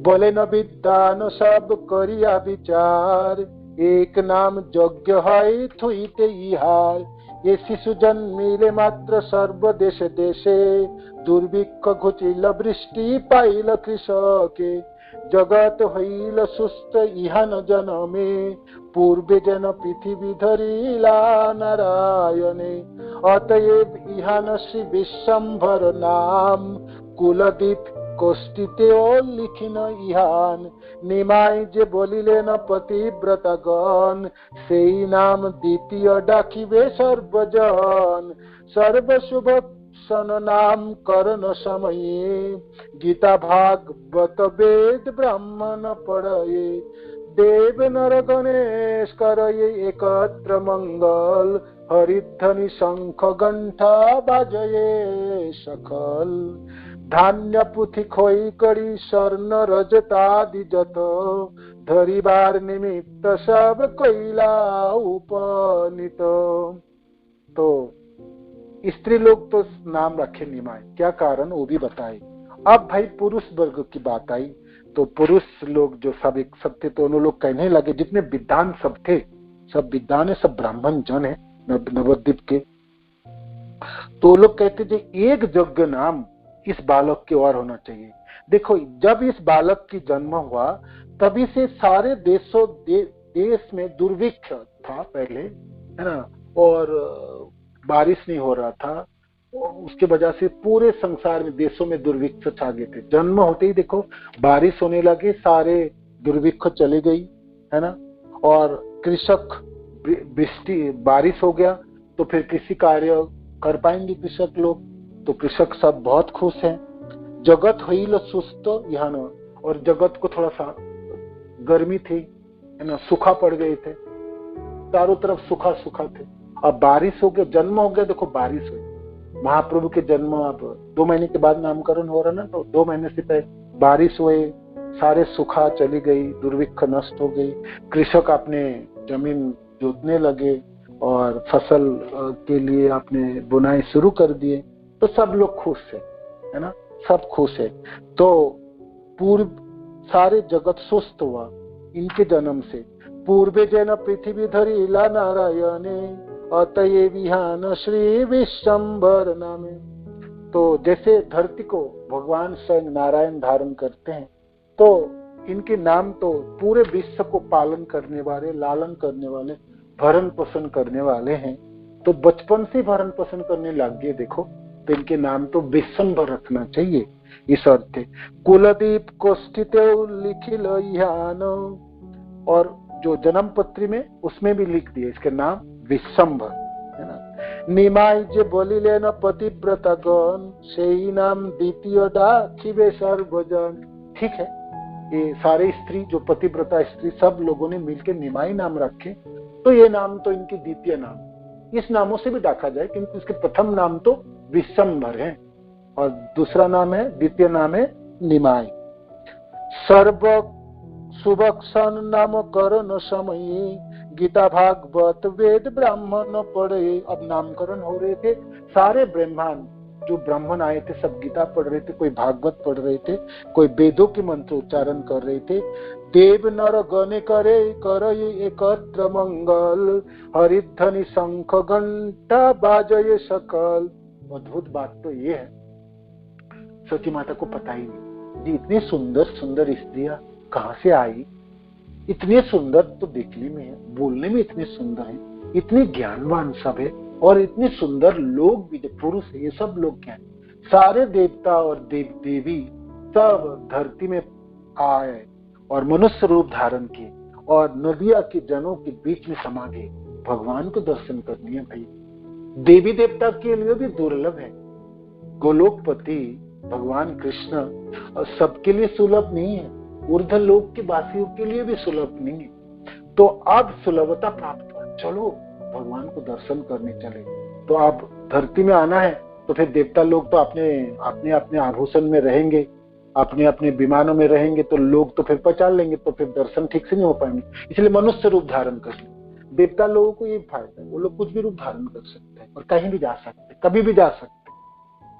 Speaker 1: बोले न विद्वान सब करिया विचार, एक नाम यज्ञ है थुईते इहार, ये शिशु जन्मिले मात्र सर्व देशे देशे, दुर्भिक्ष घुचिल वृष्टि पाइल कृषके, जगत हईल सुस्त इहा न जनमे, पूर्वे जन पृथ्वी धरिला नारायणे, अतएव इहान श्री विश्वम्भर नाम, कुलदीप कोष्ठीते लिखिन इहान, निमाय जे बोलिलेन पतिव्रतागण, सेई नाम द्वितीय डाकिबे सर्वजन, सर्वशुभ सन नाम करण समये, गीता भागवत वेद ब्राह्मण पढ़ये, देव नर गणेश करये एकत्र मंगल, हरिध्वनि शंख घंटा बाजये सकल, धान्य पुथि खोई कड़ी स्वर्ण रजतादि जत, धरिबार निमित्त सब कोइला उपनीत। तो स्त्री लोग तो नाम रखे निमाय, क्या कारण वो भी बताए। अब भाई पुरुष वर्ग की बात आई, तो पुरुष लोग जो सब एक सब थे, तो उन लोग कहने लगे, जितने विद्वान सब थे, सब विद्वान है, सब ब्राह्मण जन है नवद्वीप के, तो लोग कहते थे एक यज्ञ नाम इस बालक के और होना चाहिए। देखो जब इस बालक की जन्म हुआ तभी से सारे देश में दुर्भिक्ष था पहले, है ना, और बारिश नहीं हो रहा था, उसके वजह से पूरे संसार में देशों में दुर्भिक्ष छा गए थे। जन्म होते ही देखो बारिश होने लगे, सारे दुर्भिक्ष चले गई, है ना, और कृषक वृष्टि बारिश हो गया तो फिर कृषि कार्य कर पाएंगे कृषक लोग, तो कृषक सब बहुत खुश हैं। जगत होइल सुस्त यहाँ न, और जगत को थोड़ा सा गर्मी थी, है ना, सूखा पड़ गए थे, चारों तरफ सूखा सूखा थे। अब बारिश हो गया, जन्म हो गया, देखो बारिश हुई। महाप्रभु के जन्म अब 2 महीने के बाद नामकरण हो रहा ना, तो 2 महीने से पहले बारिश हुए, सारे सूखा चली गई, दुर्भिक्ष नष्ट हो गई, कृषक अपने जमीन जोतने लगे और फसल के लिए आपने बुनाई शुरू कर दिए, तो सब लोग खुश है ना, सब खुश है। तो पूर्व सारे जगत सुस्त हुआ इनके जन्म से। पूर्वे जन पृथ्वी धरिला नारायणे, अतये विहान श्री विश्वम्भर नामे। तो जैसे धरती को भगवान स्वयं नारायण धारण करते हैं, तो इनके नाम तो पूरे विश्व को पालन करने वाले, लालन करने वाले, भरण पोषण करने वाले हैं। तो बचपन से भरण पोषण करने लग गए देखो, तो इनके नाम तो विश्वम्भर रखना चाहिए, इस अर्थ है। कुलदीप कोष्ठित लिखिल ह्यान, और जो जन्म पत्री में उसमें भी लिख दिए इसके नाम विश्वम्भर, है ना। निमाय जे बोलिले न पतिव्रता गण, सेई नाम द्वितीय दाखिबे सर्वजन। ठीक है, ये सारे स्त्री जो पतिव्रता स्त्री सब लोगों ने मिलकर निमाई नाम रखे, तो ये नाम तो इनकी द्वितीय नाम, इस नामों से भी डाका जाए, क्योंकि इसके प्रथम नाम तो विश्वम्भर है और दूसरा नाम है, द्वितीय नाम है निमाय। सर्व सुभक्षण नाम करण समय, गीता भागवत वेद ब्राह्मण पढ़े। अब नामकरण हो रहे थे, सारे ब्रह्मांड जो ब्राह्मण आए थे सब गीता पढ़ रहे थे, कोई भागवत पढ़ रहे थे, कोई वेदों के मंत्र उच्चारण कर रहे थे। देव नर गणे करे करये एकत्र मंगल, हरिध्वनि शंख घंटा बाजये सकल। अद्भुत बात तो ये है, सती माता को पता ही नहीं जी, इतनी सुंदर सुंदर स्त्रियां कहाँ से आई, इतने सुंदर तो देखने में है, बोलने में इतने सुंदर है, इतने ज्ञानवान सब है, और इतने सुंदर लोग भी जो पुरुष है, ये सब लोग क्या है, सारे देवता और देव देवी सब धरती में आए और मनुष्य रूप धारण किए और नदिया के जनों के बीच में समा गए भगवान को दर्शन करने है। भाई देवी देवता के लिए भी दुर्लभ है, गोलोकपति भगवान कृष्ण सबके लिए सुलभ नहीं है, ऊर्ध्व लोक के वासियों के लिए भी सुलभ नहीं है। तो अब सुलभता प्राप्त हुआ, चलो भगवान को दर्शन करने चले। तो अब धरती में आना है, तो फिर देवता लोग तो अपने अपने आभूषण में रहेंगे, अपने अपने विमानों में रहेंगे, तो लोग तो फिर पहचान लेंगे, तो फिर दर्शन ठीक से नहीं हो पाएंगे, इसलिए मनुष्य रूप धारण कर ले। देवता लोगों को ये फायदा है, वो लोग कुछ भी रूप धारण कर सकते हैं और कहीं भी जा सकते, कभी भी जा सकते,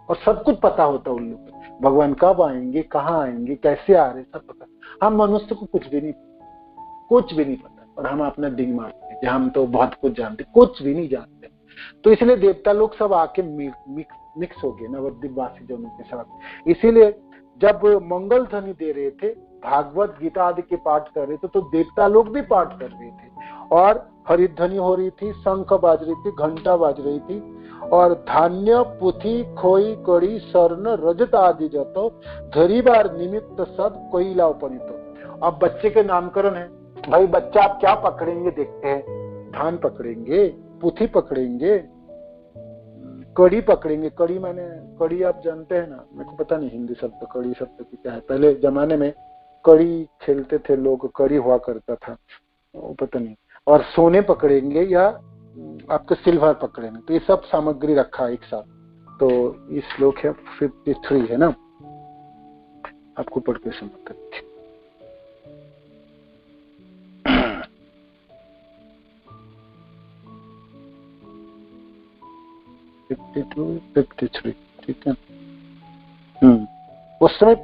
Speaker 1: और सब कुछ पता होता है उन लोग को, भगवान कब आएंगे, कहाँ आएंगे, कैसे आ रहे, सब पता। हम मनुष्य को कुछ भी नहीं पता, और हम अपना डिंग मारते हैं, हम तो बहुत कुछ जानते, कुछ भी नहीं जानते। तो इसलिए देवता लोग सब आके मिक्स हो गए नवद्वीप वासी जनों के साथ। इसीलिए जब मंगल ध्वनि दे रहे थे, भागवत गीता आदि के पाठ कर रहे थे, तो देवता लोग भी पाठ कर रहे थे, और हरिध्वनि हो रही थी, शंख बाज रही थी, घंटा बाज रही थी, और धान्य पुथी खोई कड़ी स्वर्ण रजत आदि जतो धरीबार निमित्त सब कोयला उपनीत। अब बच्चे के नामकरण है, भाई बच्चा आप क्या पकड़ेंगे, देखते हैं, धान पकड़ेंगे, पुथी पकड़ेंगे, कड़ी पकड़ेंगे। कड़ी माने, कड़ी आप जानते हैं ना, मेरे को पता नहीं हिंदी शब्द कड़ी शब्द की क्या है, पहले जमाने में कड़ी खेलते थे लोग, कड़ी हुआ करता था, वो पता नहीं। और सोने पकड़ेंगे या आपके सिल्वर पकड़ेंगे, तो ये सब सामग्री रखा है एक साथ। तो ये श्लोक है 53 है ना, आपको पढ़ के समझते। 52, 53, ठीक है। उस समय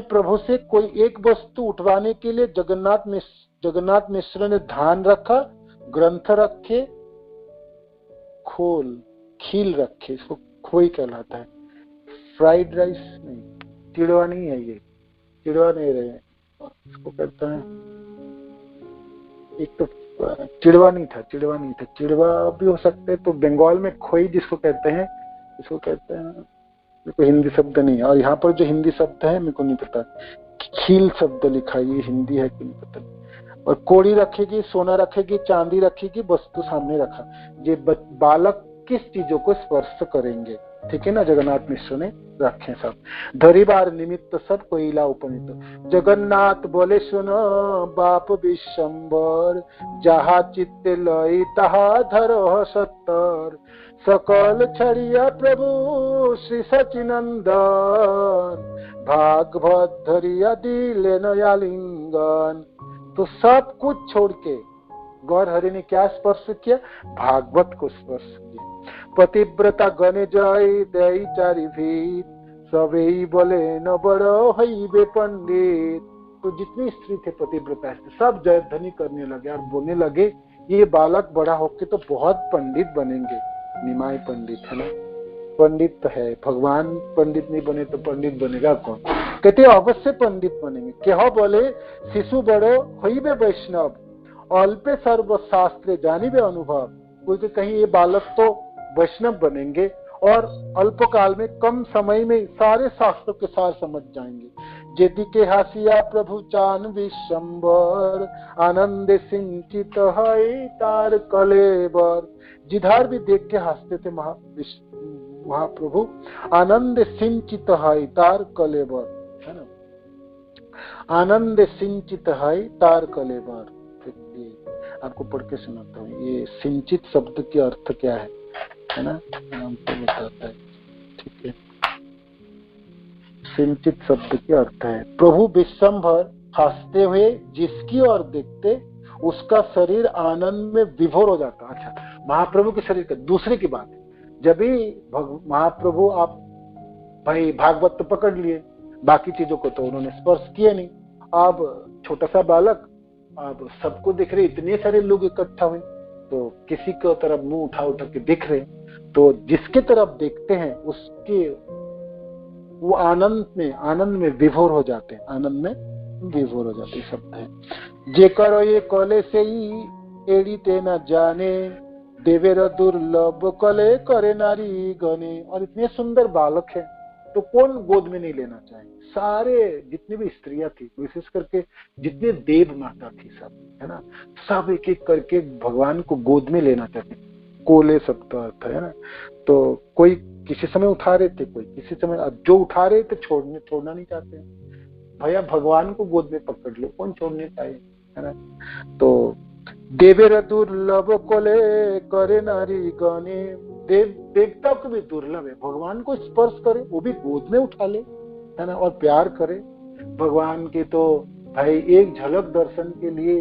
Speaker 1: प्रभु से कोई एक वस्तु उठवाने के लिए जगन्नाथ मिश्र ने धान रखा, ग्रंथ रखे, खील रखे, इसको खोई कहलाता है। फ्राइड राइस नहीं, चिड़वा नहीं है, ये चिड़वा नहीं रहे, इसको कहते हैं, एक तो चिड़वा नहीं था, चिड़वा भी हो सकते, तो बंगाल में खोई जिसको कहते हैं, इसको कहते हैं, मेरे को हिंदी शब्द नहीं है, और यहाँ पर जो हिंदी शब्द है मेरे को नहीं पता, खील शब्द लिखा है, ये हिंदी है कि नहीं पता। और कोड़ी रखेगी, सोना रखेगी, चांदी रखेगी, वस्तु सामने रखा। ये बालक किस चीजों को स्पर्श करेंगे, ठीक है ना, जगन्नाथ मिश्र ने रखे सब। धरिबार निमित्त सब कोयला उपनीत। जगन्नाथ बोले सुन बाप विशंबर, जहा चित्ते लई तहा धरो सत्तर। सकल छड़िया प्रभु श्री सचिनंदन, भागवत धरिया दिले नयालिंगन। तो सब कुछ छोड़ के गौर हरि ने क्या स्पर्श किया? भागवत को स्पर्श किया। पतिव्रता गणे जय दई चारि भीत, सबे बोले न बड़ो हईबे पंडित। तो जितनी स्त्री थे पतिव्रता सब जय ध्वनि करने लगे और बोलने लगे ये बालक बड़ा होके तो बहुत पंडित बनेंगे। निमाय पंडित है ना, पंडित तो है, भगवान पंडित नहीं बने तो पंडित बनेगा कौन? कहते अवश्य पंडित बनेंगे। क्या बोले? शिशु बड़ो हईबे वैष्णव, अल्पे सर्व शास्त्र जानिबे अनुभव। क्योंकि कहीं ये बालक तो वैष्णव बनेंगे और अल्प काल में, कम समय में सारे शास्त्रों के सार समझ जाएंगे। जेदी के हासिया प्रभु चान विशंबर, आनंद सिंचित है तार कलेबर। जिधर भी देख के हंसते थे महाप्रभु, आनंद सिंचित है तार कलेबर, है ना, आनंद सिंचित है तार कलेबर। आपको पढ़ के सुनाता हूँ, ये सिंचित शब्द के अर्थ क्या है ना, हमको बताता है, ठीक है। सिंचित शब्द के अर्थ है प्रभु विश्वंभर हंसते हुए जिसकी ओर देखते उसका शरीर आनंद में विभोर हो जाता। अच्छा, महाप्रभु के शरीर का दूसरे की बात है। जब भी महाप्रभु, आप भाई भागवत तो पकड़ लिए, बाकी चीजों को तो उन्होंने स्पर्श किए नहीं। अब छोटा सा बालक, अब सबको दिख रहे, इतने सारे लोग इकट्ठा हुए तो किसी को तरफ मुंह उठा के दिख रहे, तो जिसके तरफ देखते हैं उसके वो आनंद में विभोर हो जाते हैं, आनंद में विभोर हो जाते शब्द है। जे करो ये कले से ही एड़ी ते न जाने, देवेर दुर्लभ कले करे नारी गने। और इतने सुंदर बालक है तो कौन गोद में नहीं लेना चाहे? सारे जितनी भी स्त्रियां थी, विशेष करके जितने देव माता थी सब, है ना, सब एक एक करके भगवान को गोद में लेना चाहते। कोले शब्द का अर्थ है ना, तो कोई किसी समय उठा रहे थे, कोई किसी समय, जो उठा रहे थे छोड़ना नहीं चाहते हैं। भैया भगवान को गोद में पकड़ लो, कौन छोड़ने चाहिए, है ना। तो देवेर दुर्लभ कोले करे नारी गने, देवता को भी दुर्लभ है, भगवान को स्पर्श करे, वो भी गोद में उठा ले, है ना, और प्यार करे भगवान के। तो भाई एक झलक दर्शन के लिए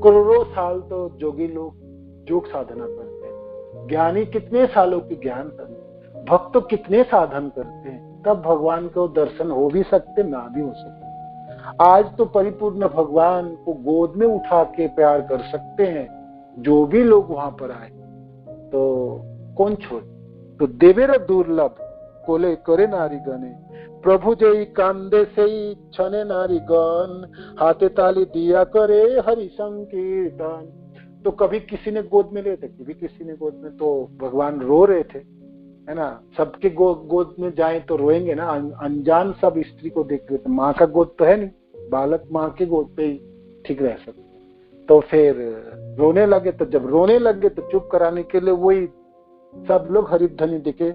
Speaker 1: करोड़ों साल तो जोगी लोग योग साधना करते हैं, ज्ञानी कितने सालों की ज्ञान करते, भक्त तो कितने साधन करते हैं, तब भगवान को दर्शन हो भी सकते, ना भी हो सकते। आज तो परिपूर्ण भगवान को गोद में उठा के प्यार कर सकते हैं जो भी लोग वहां पर आए, तो कौन छोड़। तो देवेर दुर्लभ कोले करे नारी गने, प्रभु जय कांदे से ही छने नारी गण, हाथे ताली दिया करे हरि संकीर्तन। तो कभी किसी ने गोद में लिए थे, कभी किसी ने गोद में, तो भगवान रो रहे थे, है ना। सबके गोद में जाए तो रोएंगे ना, अनजान सब स्त्री को देख रहे थे, माँ का गोद तो है नहीं, बालक माँ के गोद पे ही ठीक रह सकते। तो फिर रोने लगे, तो जब रोने लगे तो चुप कराने के लिए वही सब लोग हरिध्वनि देके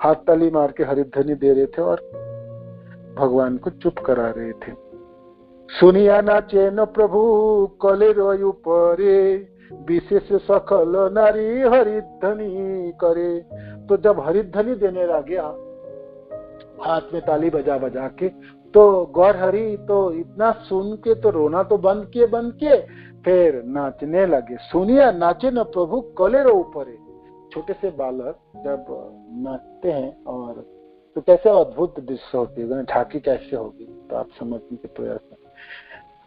Speaker 1: हाथ ताली मार के हरिध्वनि दे रहे थे और भगवान को चुप करा रहे थे। सुनिया नाचे न प्रभु कले रोयु परे, विशेष सकल नारी हरिध्वनि करे। तो जब हरिध्वनि देने लगे हाथ में ताली बजा बजा के, तो गौर हरि तो इतना सुन के तो रोना तो बंद किए, फिर नाचने लगे। सुनिया नाचे न प्रभु कले रो ऊपरे। छोटे से बालक जब नाचते हैं और तो कैसे अद्भुत दृश्य होती है, झांकी कैसे होगी, तो आप समझने के प्रयास करें।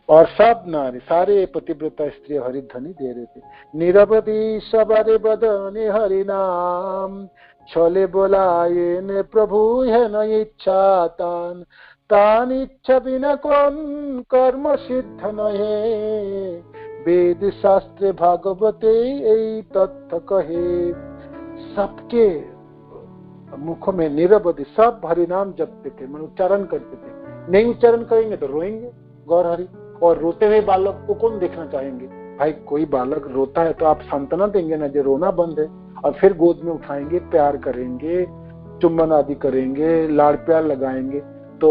Speaker 1: और सब नारी, सारे पतिव्रता स्त्री हरिध्वनि दे रहे थे। निरवधि सबरे बदने हरि नाम, छले बोलाये ने प्रभु है न इच्छा तान, तान इच्छा बिना कौन कर्म सिद्ध नहे, वेद शास्त्र भागवते यही तथ्य कहे। सबके मुखों में निरवधि सब हरिनाम जपते थे, मन उच्चारण करते थे। नहीं उच्चारण करेंगे तो रोएंगे गौर हरि, और रोते हुए बालक को कौन देखना चाहेंगे? भाई कोई बालक रोता है तो आप सांत्वना देंगे ना, जो रोना बंद है, और फिर गोद में उठाएंगे, प्यार करेंगे, चुम्बन आदि करेंगे, लाड़ प्यार लगाएंगे, तो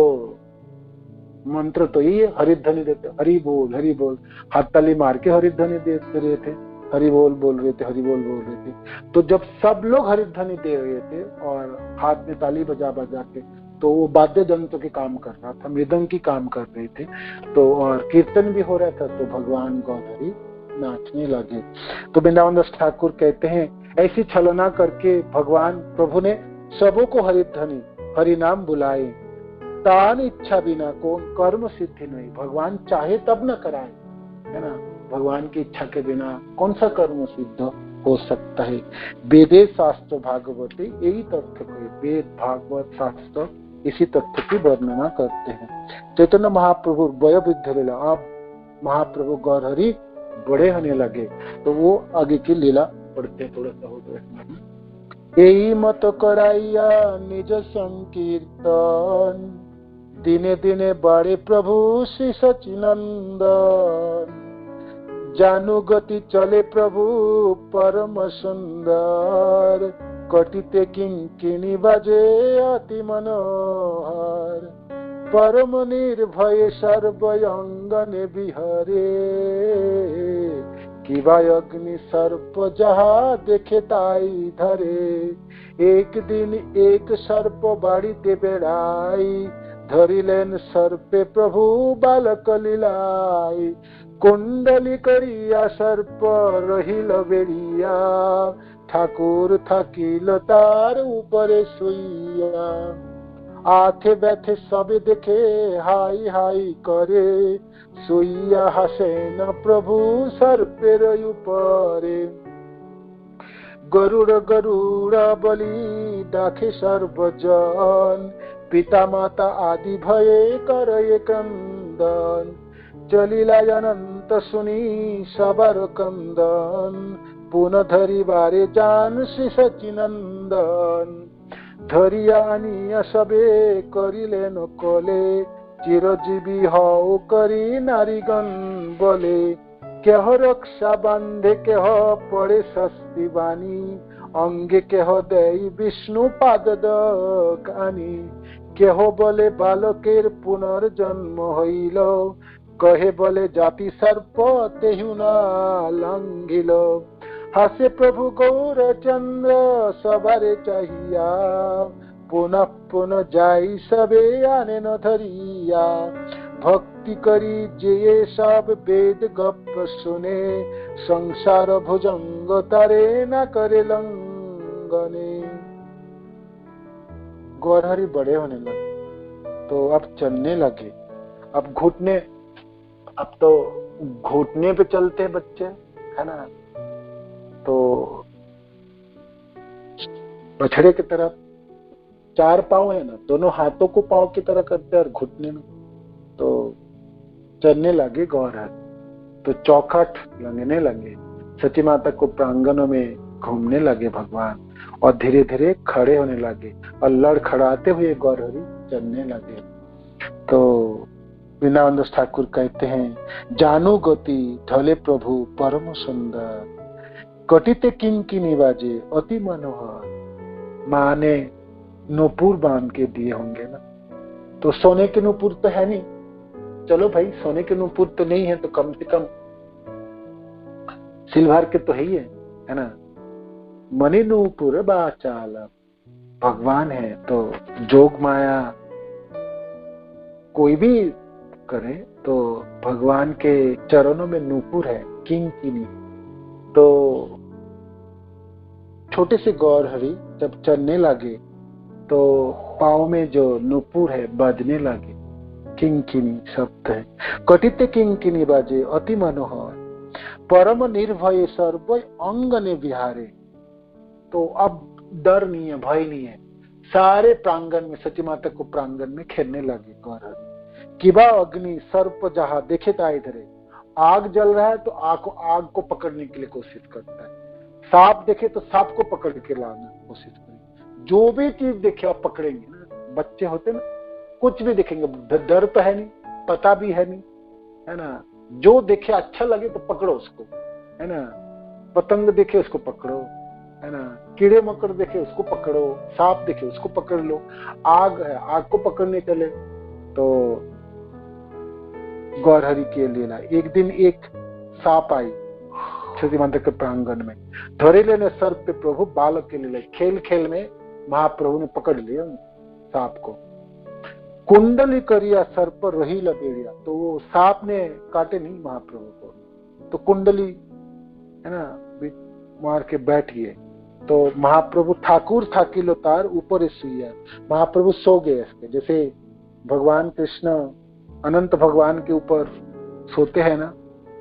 Speaker 1: मंत्र तो ये हरिध्वनि देते, हरि बोल, हाथ ताली मार के हरिध्वनि दे रहे थे, हरि बोल रहे थे, हरि बोल रहे थे। तो जब सब लोग हरिध्वनि दे रहे थे और हाथ में ताली बजा के, तो वो वाद्य यंत्र के काम कर रहा था, मृदंग की काम कर रहे थे, तो और कीर्तन भी हो रहा था, तो भगवान गौरहरि नाचने लगे। तो वृंदावन दास ठाकुर कहते हैं, ऐसी छलना करके भगवान प्रभु ने सबों को हरिध्वनि, हरि नाम बुलाए, तान इच्छा बिना को कर्म सिद्धि नहीं। भगवान चाहे तब न कराए, है ना, भगवान की इच्छा के बिना कौन सा कर्म सिद्ध हो सकता है। वेदे शास्त्र भागवती यही तथ्य को, वेद भागवत शास्त्र इसी तथ्य की वर्णना करते हैं। चैतन्य महाप्रभु वय वृद्ध लीला, अब महाप्रभु गौरहरि बड़े होने लगे, तो वो आगे की लीला पढ़ते थोड़ा सा हो गया। यही मत कराइया निज संकीर्तन, दिने दिने बड़े प्रभु श्री सचिनंदन, जानू गति चले प्रभु परम सुंदर, कटिते किंकिणी बाजे अति मनोहर, परम निर्भय सर्वयंगन बिहरे, किवा अग्नि सर्प जहा देखे ताई धरे। एक दिन एक सर्प बाड़ीते बेड़ाई, धरिलेन सर्पे प्रभु बालक लीलाई, कुंडली करिया सर्प रहिल बेड़िया, ठाकुर থাকিল तार ऊपरे सोइया। आथे बैठे सब देखे हाई हाई करे, सोइया हासे न प्रभु सर्पेर ऊपरे। गरुड़ गरुड़ बलि डाके सर्वजन, पिता माता आदि भये करे क्रंदन, चलिला अनंत सुनी सबर कंदन, पुनः धरी बारे जान श्री सचिनंदन। धरिया आनिया सबे करिले न कोले, चिरजीवी हौ करी नारीगण बोले। केह रक्षा बांधे केह पड़े सस्ती बानी, अंगे केह देई विष्णु पाद दकानी। केह बोले बालकेर पुनर्जन्म हईल, कहे बोले जाति सर्प तेहु ना लंघिल। हासे प्रभु गौर चंद्र सबारे चाहिया, पुनः पुनः जाई सबे आने न धरिया। भक्ति करी जे सब वेद गप सुने, संसार भुजंग तारे न करे लंगने। गौरहरि बड़े होने लगे, तो अब चलने लगे, अब घुटने, अब तो घुटने पे चलते बच्चे, है ना, तो बछड़े की तरफ चार पांव है ना, दोनों हाथों को पांव की तरह करते हैं और घुटने में, तो चलने लगे गौरहरि। तो चौखट लगने लगे, सची माता को प्रांगणों में घूमने लगे भगवान, और धीरे धीरे खड़े होने लगे और लड़खड़ाते हुए गौरहरि चलने लगे। तो वृंदावन दास ठाकुर कहते हैं, जानू गति ढले प्रभु परम सुंदर, कटिते किंकिनी बाजे अति मनोहर। माँ ने नूपुर बांध के दिए होंगे ना, तो सोने के नूपुर तो है नहीं, चलो भाई सोने के नूपुर तो नहीं है, तो कम से कम सिल्वर के तो है ही है ना। मणि नूपुर बाचाल, भगवान है तो जोग माया कोई भी करे, तो भगवान के चरणों में नूपुर है, किंकिनी। तो छोटे से गौरहरि जब चलने लगे, तो पाँव में जो नूपुर है बजने लगे, किंकिनी शब्द है। कटिते किंकिनी बाजे अति मनोहर, परम निर्भय सर्व अंग ने बिहारे। तो अब डर नहीं है, भय नहीं है, सारे प्रांगण में सची माता को प्रांगण में खेलने लगे गौरहरि। किबा अग्नि सर्प जहां देखे ता इधरे, आग जल रहा है तो आग को पकड़ने के लिए कोशिश करता है, सांप देखे तो सांप को पकड़ के लाने की कोशिश करें। जो भी चीज देखे आप पकड़ेंगे ना, बच्चे होते ना, कुछ भी देखेंगे, डर तो है नहीं, पता भी है नहीं, है ना, जो देखे अच्छा लगे तो पकड़ो उसको, है ना। पतंग देखे उसको पकड़ो, है ना। कीड़े मकड़ देखे उसको पकड़ो, सांप देखे उसको पकड़ लो, आग है आग को पकड़ने चले। तो गौरहरि के लीला, एक दिन एक सांप आई सती माता के प्रांगण में, धरे लेने सर्प पे प्रभु बालक के लीला, खेल खेल में महाप्रभु ने पकड़ लिया सांप को। कुंडली करिया सर्प रही लपेड़िया, तो वो सांप ने काटे नहीं महाप्रभु को, तो कुंडली है ना मार के बैठ गए। तो महाप्रभु ठाकुर ठाकिल उतार ऊपर सुइया, महाप्रभु सो गए इसके, जैसे भगवान कृष्ण अनंत भगवान के ऊपर सोते हैं ना,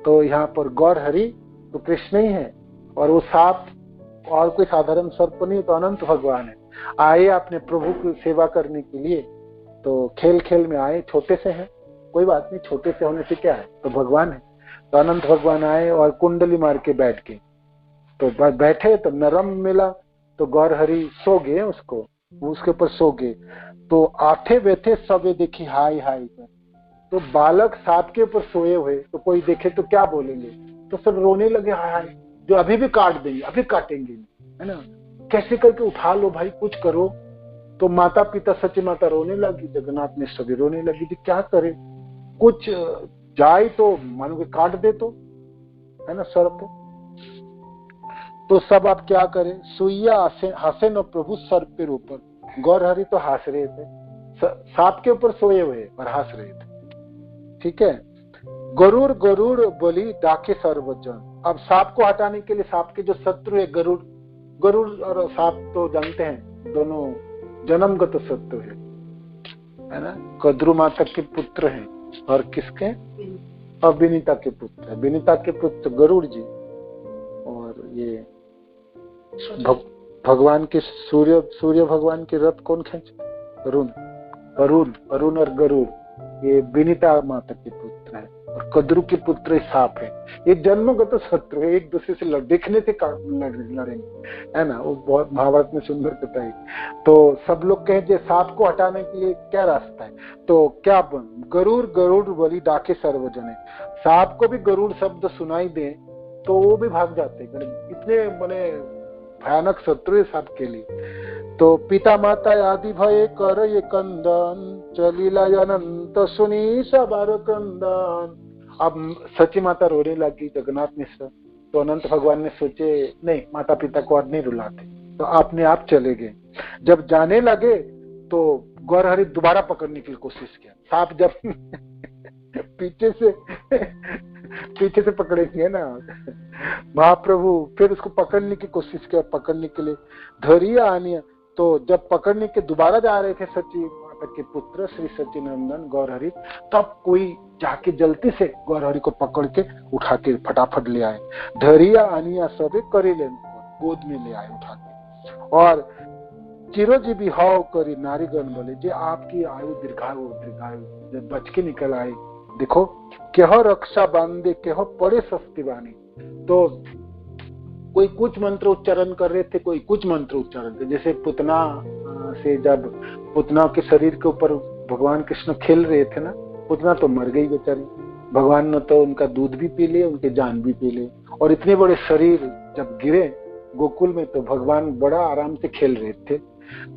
Speaker 1: तो यहाँ पर गौरहरि तो कृष्ण ही है, और वो सांप और कोई साधारण सर्प नहीं, तो अनंत भगवान है। आए अपने प्रभु की सेवा करने के लिए, तो खेल खेल में आए, छोटे से हैं कोई बात नहीं, छोटे से होने से क्या है, तो भगवान है। तो अनंत भगवान आए और कुंडली मार के बैठ गए, तो बैठे तो नरम मिला, तो गौरहरि सो गए उसको, उसके ऊपर सो गए। तो आठे बैठे सबे देखी हाय हाय कर, तो बालक सांप के ऊपर सोए हुए, तो कोई देखे तो क्या बोलेंगे, तो सब रोने लगे हाय हाय, जो अभी भी काट देंगे, अभी काटेंगे, है ना, कैसे करके उठा लो भाई, कुछ करो। तो माता पिता सची माता रोने लगी, जगन्नाथ ने सभी रोने लगी कि क्या करे, कुछ जाए तो मानो कि काट दे, तो है ना सर्प। तो सब आप क्या करें, सुइया हंसे न प्रभु सर्प के ऊपर, गौरहरि तो हंस रहे थे, सांप के ऊपर सोए हुए और हंस रहे थे, ठीक है। गरुड़ गरुड़ बोली डाके सर्वजन, अब सांप को हटाने के लिए, सांप के जो शत्रु है गरुड़, गरुड़ और सांप तो जानते हैं दोनों जन्मगत शत्रु है ना, कद्रु माता के पुत्र हैं, और किसके, और विनीता के पुत्र है, विनीता के पुत्र गरुड़ जी, और ये भगवान के सूर्य भगवान के रथ कौन खींचे, अरुण और गरुड़, ये विनीता माता के पुत्र है, और कद्रु के पुत्र सांप है। ये जन्मगत शत्रु है, एक दूसरे से देखने से लड़ेंगे, है ना, वो बहुत महाभारत में सुंदर कथा है। तो सब लोग कहे सांप को हटाने के लिए क्या रास्ता है, तो क्या गरुड़ गरुड़ बोली डाके सर्वजने, सांप को भी गरुड़ शब्द सुनाई दे तो वो भी भाग जाते, इतने बड़े भयानक शत्रु है सांप के लिए। तो पिता माता आदि भय कर ये कंदन, चलीला अनंत सुनी सबार कंदन। अब सची माता रोने लगी, जगन्नाथ मिश्र, तो अनंत भगवान ने सोचे नहीं, माता पिता को और नहीं रुलाते, तो अपने आप चले गए। जब जाने लगे तो गौरहरि दोबारा पकड़ने की कोशिश किया, सांप जब पीछे से पकड़ेंगे ना महाप्रभु, फिर उसको पकड़ने की कोशिश किया, पकड़ने के लिए धरिया आनिया। तो जब पकड़ने के दोबारा जा रहे थे सची माता के पुत्र श्री सच्चिनंदन गौरहरि, तब कोई जाके जल्दी से गौरहरि को पकड़ के उठा के फटाफट ले आए, धरिया आनिया सबे करे ले, गोद में ले आए उठा के, और चिरोजीवी हाव करी नारीगण बोले, जे आपकी आयु दीर्घायु दीर्घायु, जब बच के निकल आए, देखो केह रक्षा बांधे केह पड़े सस्ती बानी। तो कोई कुछ मंत्र उच्चारण कर रहे थे, कोई कुछ मंत्र उच्चारण थे, जैसे पुतना से जब पुतना के शरीर के ऊपर भगवान कृष्ण खेल रहे थे ना, पुतना तो मर गई बेचारी, भगवान ने तो उनका दूध भी पी ले, उनके जान भी पी ले, और इतने बड़े शरीर जब गिरे गोकुल में, तो भगवान बड़ा आराम से खेल रहे थे।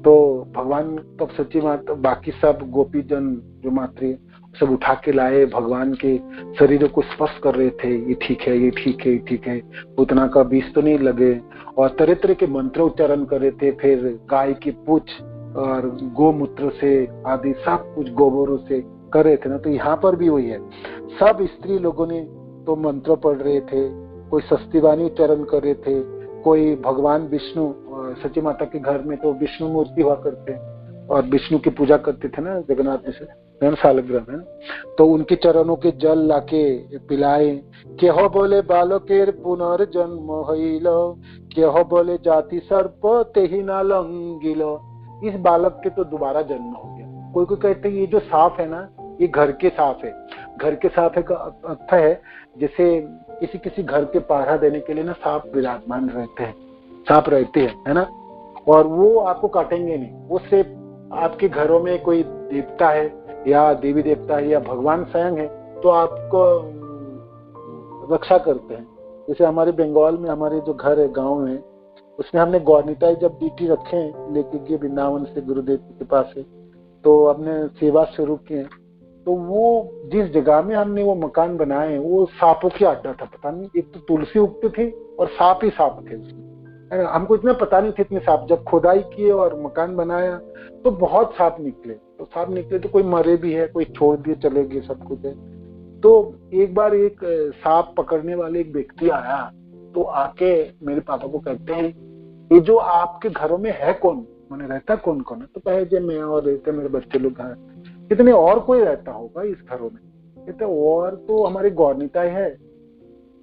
Speaker 1: तो भगवान तब सच्ची माता, बाकी सब गोपी जन जो मातृ सब उठा के लाए, भगवान के शरीरों को स्पर्श कर रहे थे, ये ठीक है, ये ठीक है, ये ठीक है, उतना का बीज तो नहीं लगे, और तरह तरह के मंत्र उच्चारण कर रहे थे। फिर गाय की पूछ और गोमूत्र से आदि सब कुछ गोबरों से कर रहे थे ना, तो यहाँ पर भी वही है, सब स्त्री लोगों ने तो मंत्र पढ़ रहे थे, कोई सस्तीवाणी उच्चारण कर रहे थे, कोई भगवान विष्णु, सची माता के घर में तो विष्णु मूर्ति हुआ करते और विष्णु की पूजा करते थे ना जगन्नाथ में से सालग्राम है, तो उनके चरणों के जल लाके पिलाए। केहो बोले बालकेर पुनर्जन्म हइलो, केहो बोले जाति सर्प तेहि ना लंगिलो, इस बालक के तो दोबारा जन्म हो गया। कोई कोई कहते हैं ये जो सांप है ना, ये घर के सांप है, घर के सांप का अर्थ है जैसे किसी किसी घर के पहरा देने के लिए ना सांप विराजमान रहते हैं, सांप रहते हैं, है ना, और वो आपको काटेंगे नहीं, वो सिर्फ आपके घरों में कोई देवता है या देवी देवता है या भगवान स्वयं है तो आपको रक्षा करते हैं। जैसे हमारे बंगाल में हमारे जो घर है गांव में, उसमें हमने गौरनिताई जब डीटी रखे लेके गए वृंदावन से गुरुदेव के पास से, तो हमने सेवा शुरू की। तो वो जिस जगह में हमने वो मकान बनाए वो सांपों की अड्डा था। पता नहीं, एक तो तुलसी उगती थी और सांप ही सांप थे उसमें। हमको इतना पता नहीं था इतने सांप। जब खुदाई किए और मकान बनाया तो बहुत सांप निकले। तो सांप निकले तो कोई मरे भी है, कोई छोड़ दिए चले गए, सब कुछ है। तो एक बार एक सांप पकड़ने वाले एक व्यक्ति आया, तो आके मेरे पापा को कहते हैं, ये जो आपके घरों में है कौन, मैंने रहता कौन कौन है? तो कहे जे मैं और रहते मेरे बच्चे लोग हैं। कितने और कोई रहता होगा इस घरों में? कहते और तो हमारी गौरनिताई है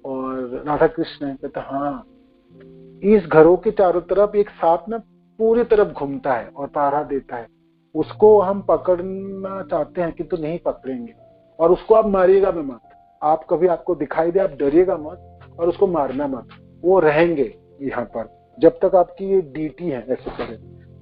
Speaker 1: और राधा कृष्ण है। कहते हाँ, इस घरों के चारों तरफ एक सांप ना पूरी तरफ घूमता है और पहरा देता है। उसको हम पकड़ना चाहते हैं किंतु नहीं पकड़ेंगे, और उसको आप मारिएगा भी मत। आप कभी आपको दिखाई दे आप डरिएगा मत और उसको मारना मत। वो रहेंगे यहाँ पर जब तक आपकी ये ड्यूटी है, ऐसे करें।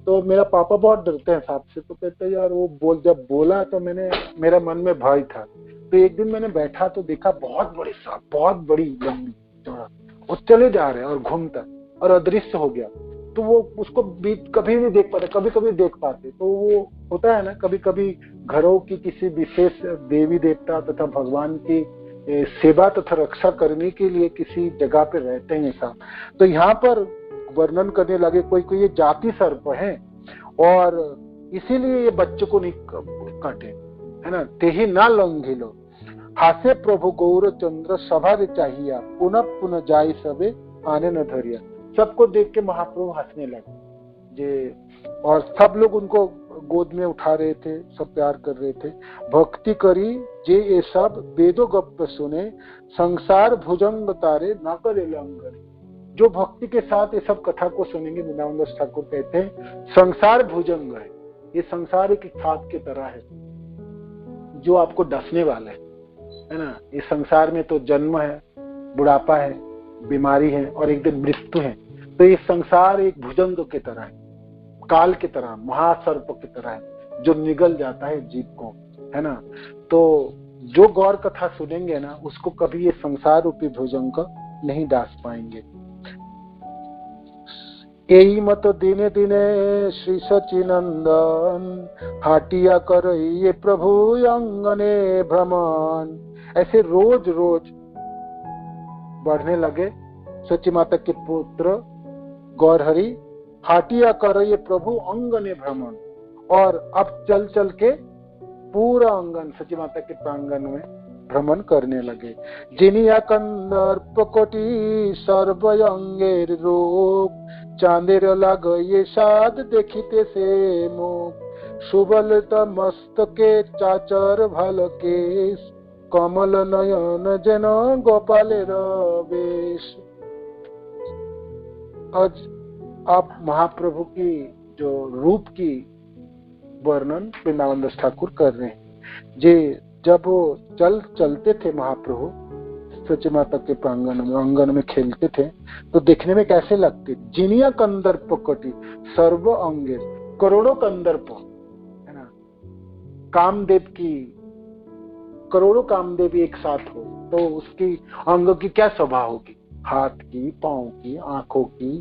Speaker 1: तो मेरा पापा बहुत डरते हैं सांप से। तो कहते हैं यार वो जब बोला तो मेरा मन में भय था। तो एक दिन मैंने बैठा तो देखा बहुत बड़ी सांप, बहुत बड़ी लंबी चौड़ा, वो चले जा रहे और घूमता और अदृश्य हो गया। तो वो उसको कभी नहीं देख पाते, कभी कभी देख पाते। तो वो होता है ना, कभी कभी घरों की किसी विशेष देवी देवता तथा भगवान की सेवा तथा रक्षा करने के लिए किसी जगह पे रहते हैं सांप। तो यहाँ पर वर्णन करने लगे कोई कोई ये जाति सर्प है और इसीलिए ये बच्चों को नहीं काटे, है ना। ते ही ना लंघी लो हास्य प्रभु गौर चंद्र सभा रे चाहिए पुनः पुनः जाई सबे आने न धरिया। सबको देख के महाप्रभु हंसने लगे जे, और सब लोग उनको गोद में उठा रहे थे, सब प्यार कर रहे थे। भक्ति करी जे ये सब वेदो गप्प सुने संसार भुजंग तारे न करे लंगरे। जो भक्ति के साथ ये सब कथा को सुनेंगे, वृंदावन दास ठाकुर कहते हैं संसार भुजंग है, ये संसार एक छात की तरह है जो आपको डसने वाला है ना। इस संसार में तो जन्म है, बुढ़ापा है, बीमारी है और एक दिन मृत्यु है। तो ये संसार एक भुजंग की तरह है, काल की तरह, महासर्प की तरह है जो निगल जाता है जीव को, है ना। तो जो गौर कथा सुनेंगे ना उसको कभी ये संसार रूपी भुजंग नहीं डास पाएंगे। यही मत दिने दिने श्री सचिनंदन हाटिया कर ये प्रभु अंगने भ्रमण। ऐसे रोज रोज बढ़ने लगे सची माता के पुत्र गौरहरि हाटिया कर ये प्रभु अंगने भ्रमण। और अब चल चल के पूरा अंगन सची माता के प्रांगण में भ्रमण करने लगे। जिनिया कंदर्प कोटि सर्वयंगेर रूप चांदेर लाग ये साध देखिते से मुख सुबलत मस्तके चाचर भाल केश कमल नयन जन गोपालेर वेश। आज आप महाप्रभु की जो रूप की वर्णन वृंदावन दास ठाकुर कर रहे हैं। जे जब वो चलते थे महाप्रभु सच माता के प्रांगण में, अंगन में खेलते थे तो देखने में कैसे लगते। जिनिया कंदर्प कटी सर्व अंगे, करोड़ों कंदर्प, है ना, कामदेव की करोड़ों कामदेव एक साथ हो तो उसकी अंग की क्या शोभा होगी, हाथ की, पांव की, आंखों की,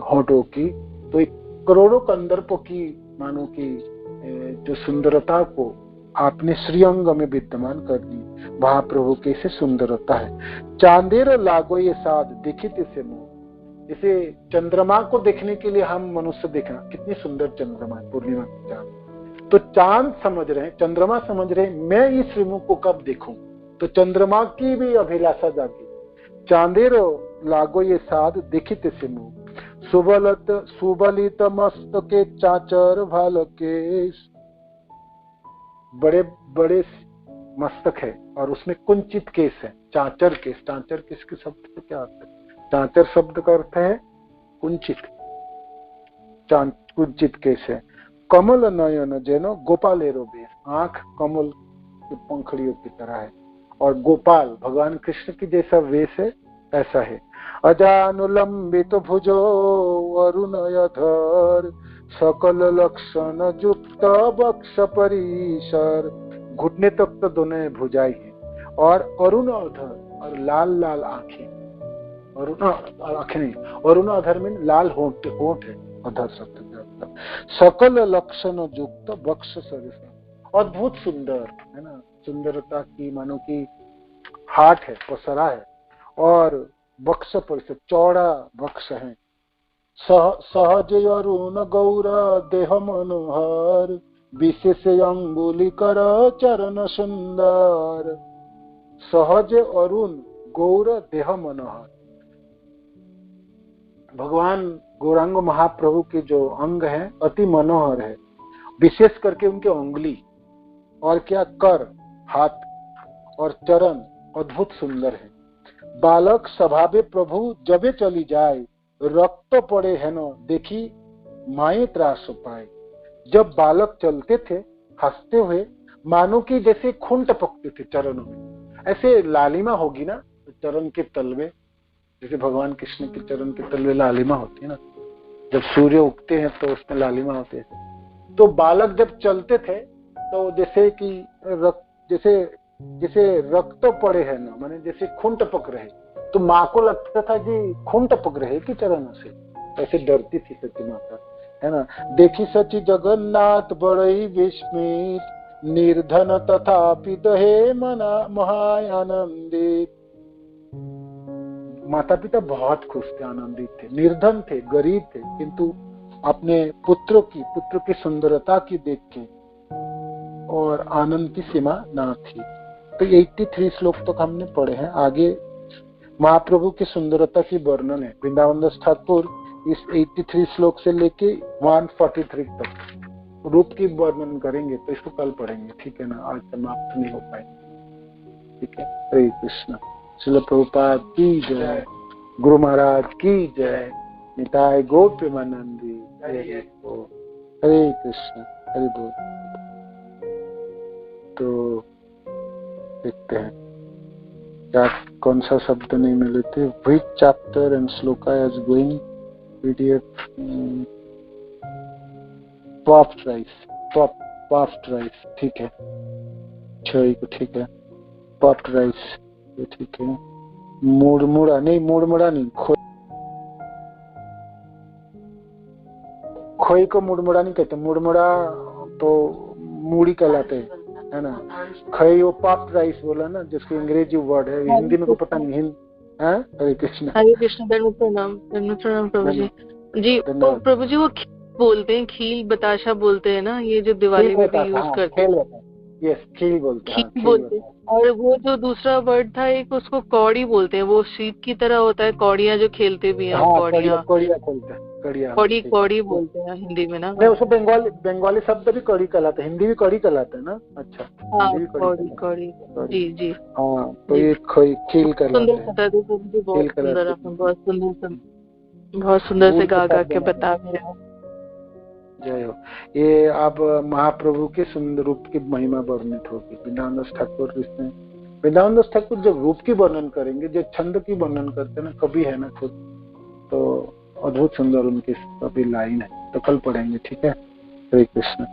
Speaker 1: होठों की। तो एक करोड़ों कंदर्पों की मानो की जो सुंदरता को आपने श्रीअंग में विद्यमान कर दी। महाप्रभु की से सुंदरता है। चांदेर लागो ये साध देखित से मोह। इसे चंद्रमा को देखने के लिए हम मनुष्य देखना, कितनी सुंदर चंद्रमा है, पूर्णिमा की चांद। तो चांद समझ रहे हैं, चंद्रमा समझ रहे हैं मैं इस श्रीमुख को कब देखूं। तो चंद्रमा की भी अभिलाषा जागी। चांदेर लागो ये साध देखित से मोह सुबलित मस्तके चाचर भाल केश। बड़े बड़े मस्तक है और उसमें कुंचित केस है, चाचर केस। चाचर केस के शब्द से क्या अर्थ है? चाचर शब्द का अर्थ है कुंचित, कुंचित केस है। कमल नयन जैनो गोपालेरो बेस, आंख कमल की पंखड़ियों की तरह है और गोपाल भगवान कृष्ण की जैसा वेश है ऐसा है। अजानुलंबित भुजो अरुणयधर सकल लक्षण युक्त बक्ष परिसर। घुटने तक तो दोनों भुजाई है और अरुण अधर और लाल लाल आंखें। आंखें नहीं, अरुण अधर में लाल होंठ है, अधर शब्द का मतलब। सकल लक्षण युक्त वक्ष सरिस, अद्भुत सुंदर है ना, सुंदरता की मानो की हाथ है, पसरा है, और वक्ष पर से चौड़ा वक्ष है। सहज अरुण गौर देह मनोहर, विशेष अंगुली कर चरण सुंदर। सहज अरुण गौर देह मनोहर, भगवान गौरांग महाप्रभु के जो अंग हैं अति मनोहर है, विशेष करके उनके उंगली और क्या कर, हाथ और चरण अद्भुत सुंदर है। बालक स्वभावे प्रभु जबे चली जाए, रक्त पड़े है न देखी माए त्रास पाए। जब बालक चलते थे हंसते हुए, मानो कि जैसे खून टपकते थे चरणों में, ऐसे लालिमा होगी ना चरण के तल में, जैसे भगवान कृष्ण के चरण के तल में लालिमा होती है ना, जब सूर्य उगते हैं तो उसमें लालिमा होते हैं। तो बालक जब चलते थे तो जैसे कि जैसे रक्त पड़े है ना, माने जैसे खून टपक रहे, तो माँ को लगता था कि खून टपक रहे कि चरणों से, ऐसे डरती थी सची माता, है ना। देखी सची जगन्नाथ बड़ई विस्मित, निर्धन तथापि दहे मना महाआनंदित। माता पिता बहुत खुश थे, आनंदित थे, निर्धन थे, गरीब थे, किंतु अपने पुत्र की सुंदरता की देख के और आनंद की सीमा ना थी। तो 83 श्लोक तक हमने पढ़े हैं। आगे महाप्रभु की सुंदरता की वर्णन है। वृंदावन दास ठाकुर इस 83 श्लोक से लेके 143 तक रूप की वर्णन करेंगे, तो इसको कल पढ़ेंगे, ठीक है ना, आज समाप्त नहीं हो पाए, ठीक है। हरे कृष्ण। श्रील प्रभुपाद की जय, गुरु महाराज की जय, निताय गौर प्रेमानंदी। हरे कृष्ण, हरि बोल। तो देखते हैं क्या कौन सा शब्द नहीं मिले थे। Which chapter and shloka is going PDF. Puffed rice, ठीक है, छई को ठीक है, पॉफ्ड राइस ये ठीक है। मुड़मुड़ा नहीं, खोई को मुड़मुड़ा नहीं कहते, मुड़मुड़ा तो मूड़ी कहलाते है ना। खई वो पॉफ्ड राइस बोला ना, जिसको अंग्रेजी वर्ड है, हिंदी में को पता नहीं। हरे कृष्ण,
Speaker 2: हरे कृष्ण। प्रणाम प्रभु जी। जी तो प्रभु जी वो बोलते हैं, खील बताशा बोलते हैं ना, ये जो दिवाली में भी यूज करते हैं।
Speaker 1: यस, खील बोलते
Speaker 2: हैं। और वो जो दूसरा वर्ड था एक, उसको कौड़ी बोलते हैं, वो शीत की तरह होता है, कौड़ियाँ जो खेलते भी हैं,
Speaker 1: कौड़ियाँ बोलते हैं,
Speaker 2: कौड़ी बोलते हैं हिंदी में ना।
Speaker 1: नहीं, उसको बंगाली शब्द भी कौड़ी कहलाता है, हिंदी भी कौड़ी कहलाता है ना। अच्छा,
Speaker 2: हाँ, कौड़ी जी जी।
Speaker 1: हाँ, तो ये खील कहलाता है।
Speaker 2: बहुत सुंदर से गा के बता रहे हो।
Speaker 1: जय हो। ये अब महाप्रभु के सुंदर रूप की महिमा वर्णित होगी। वृंदावन दास ठाकुर इसमें, वृंदावन दास ठाकुर जब रूप की वर्णन करेंगे, जो छंद की वर्णन करते हैं ना, कभी है ना खुद, तो अद्भुत सुंदर उनकी कभी लाइन है, तो कल पढ़ेंगे, ठीक है। हरे कृष्ण।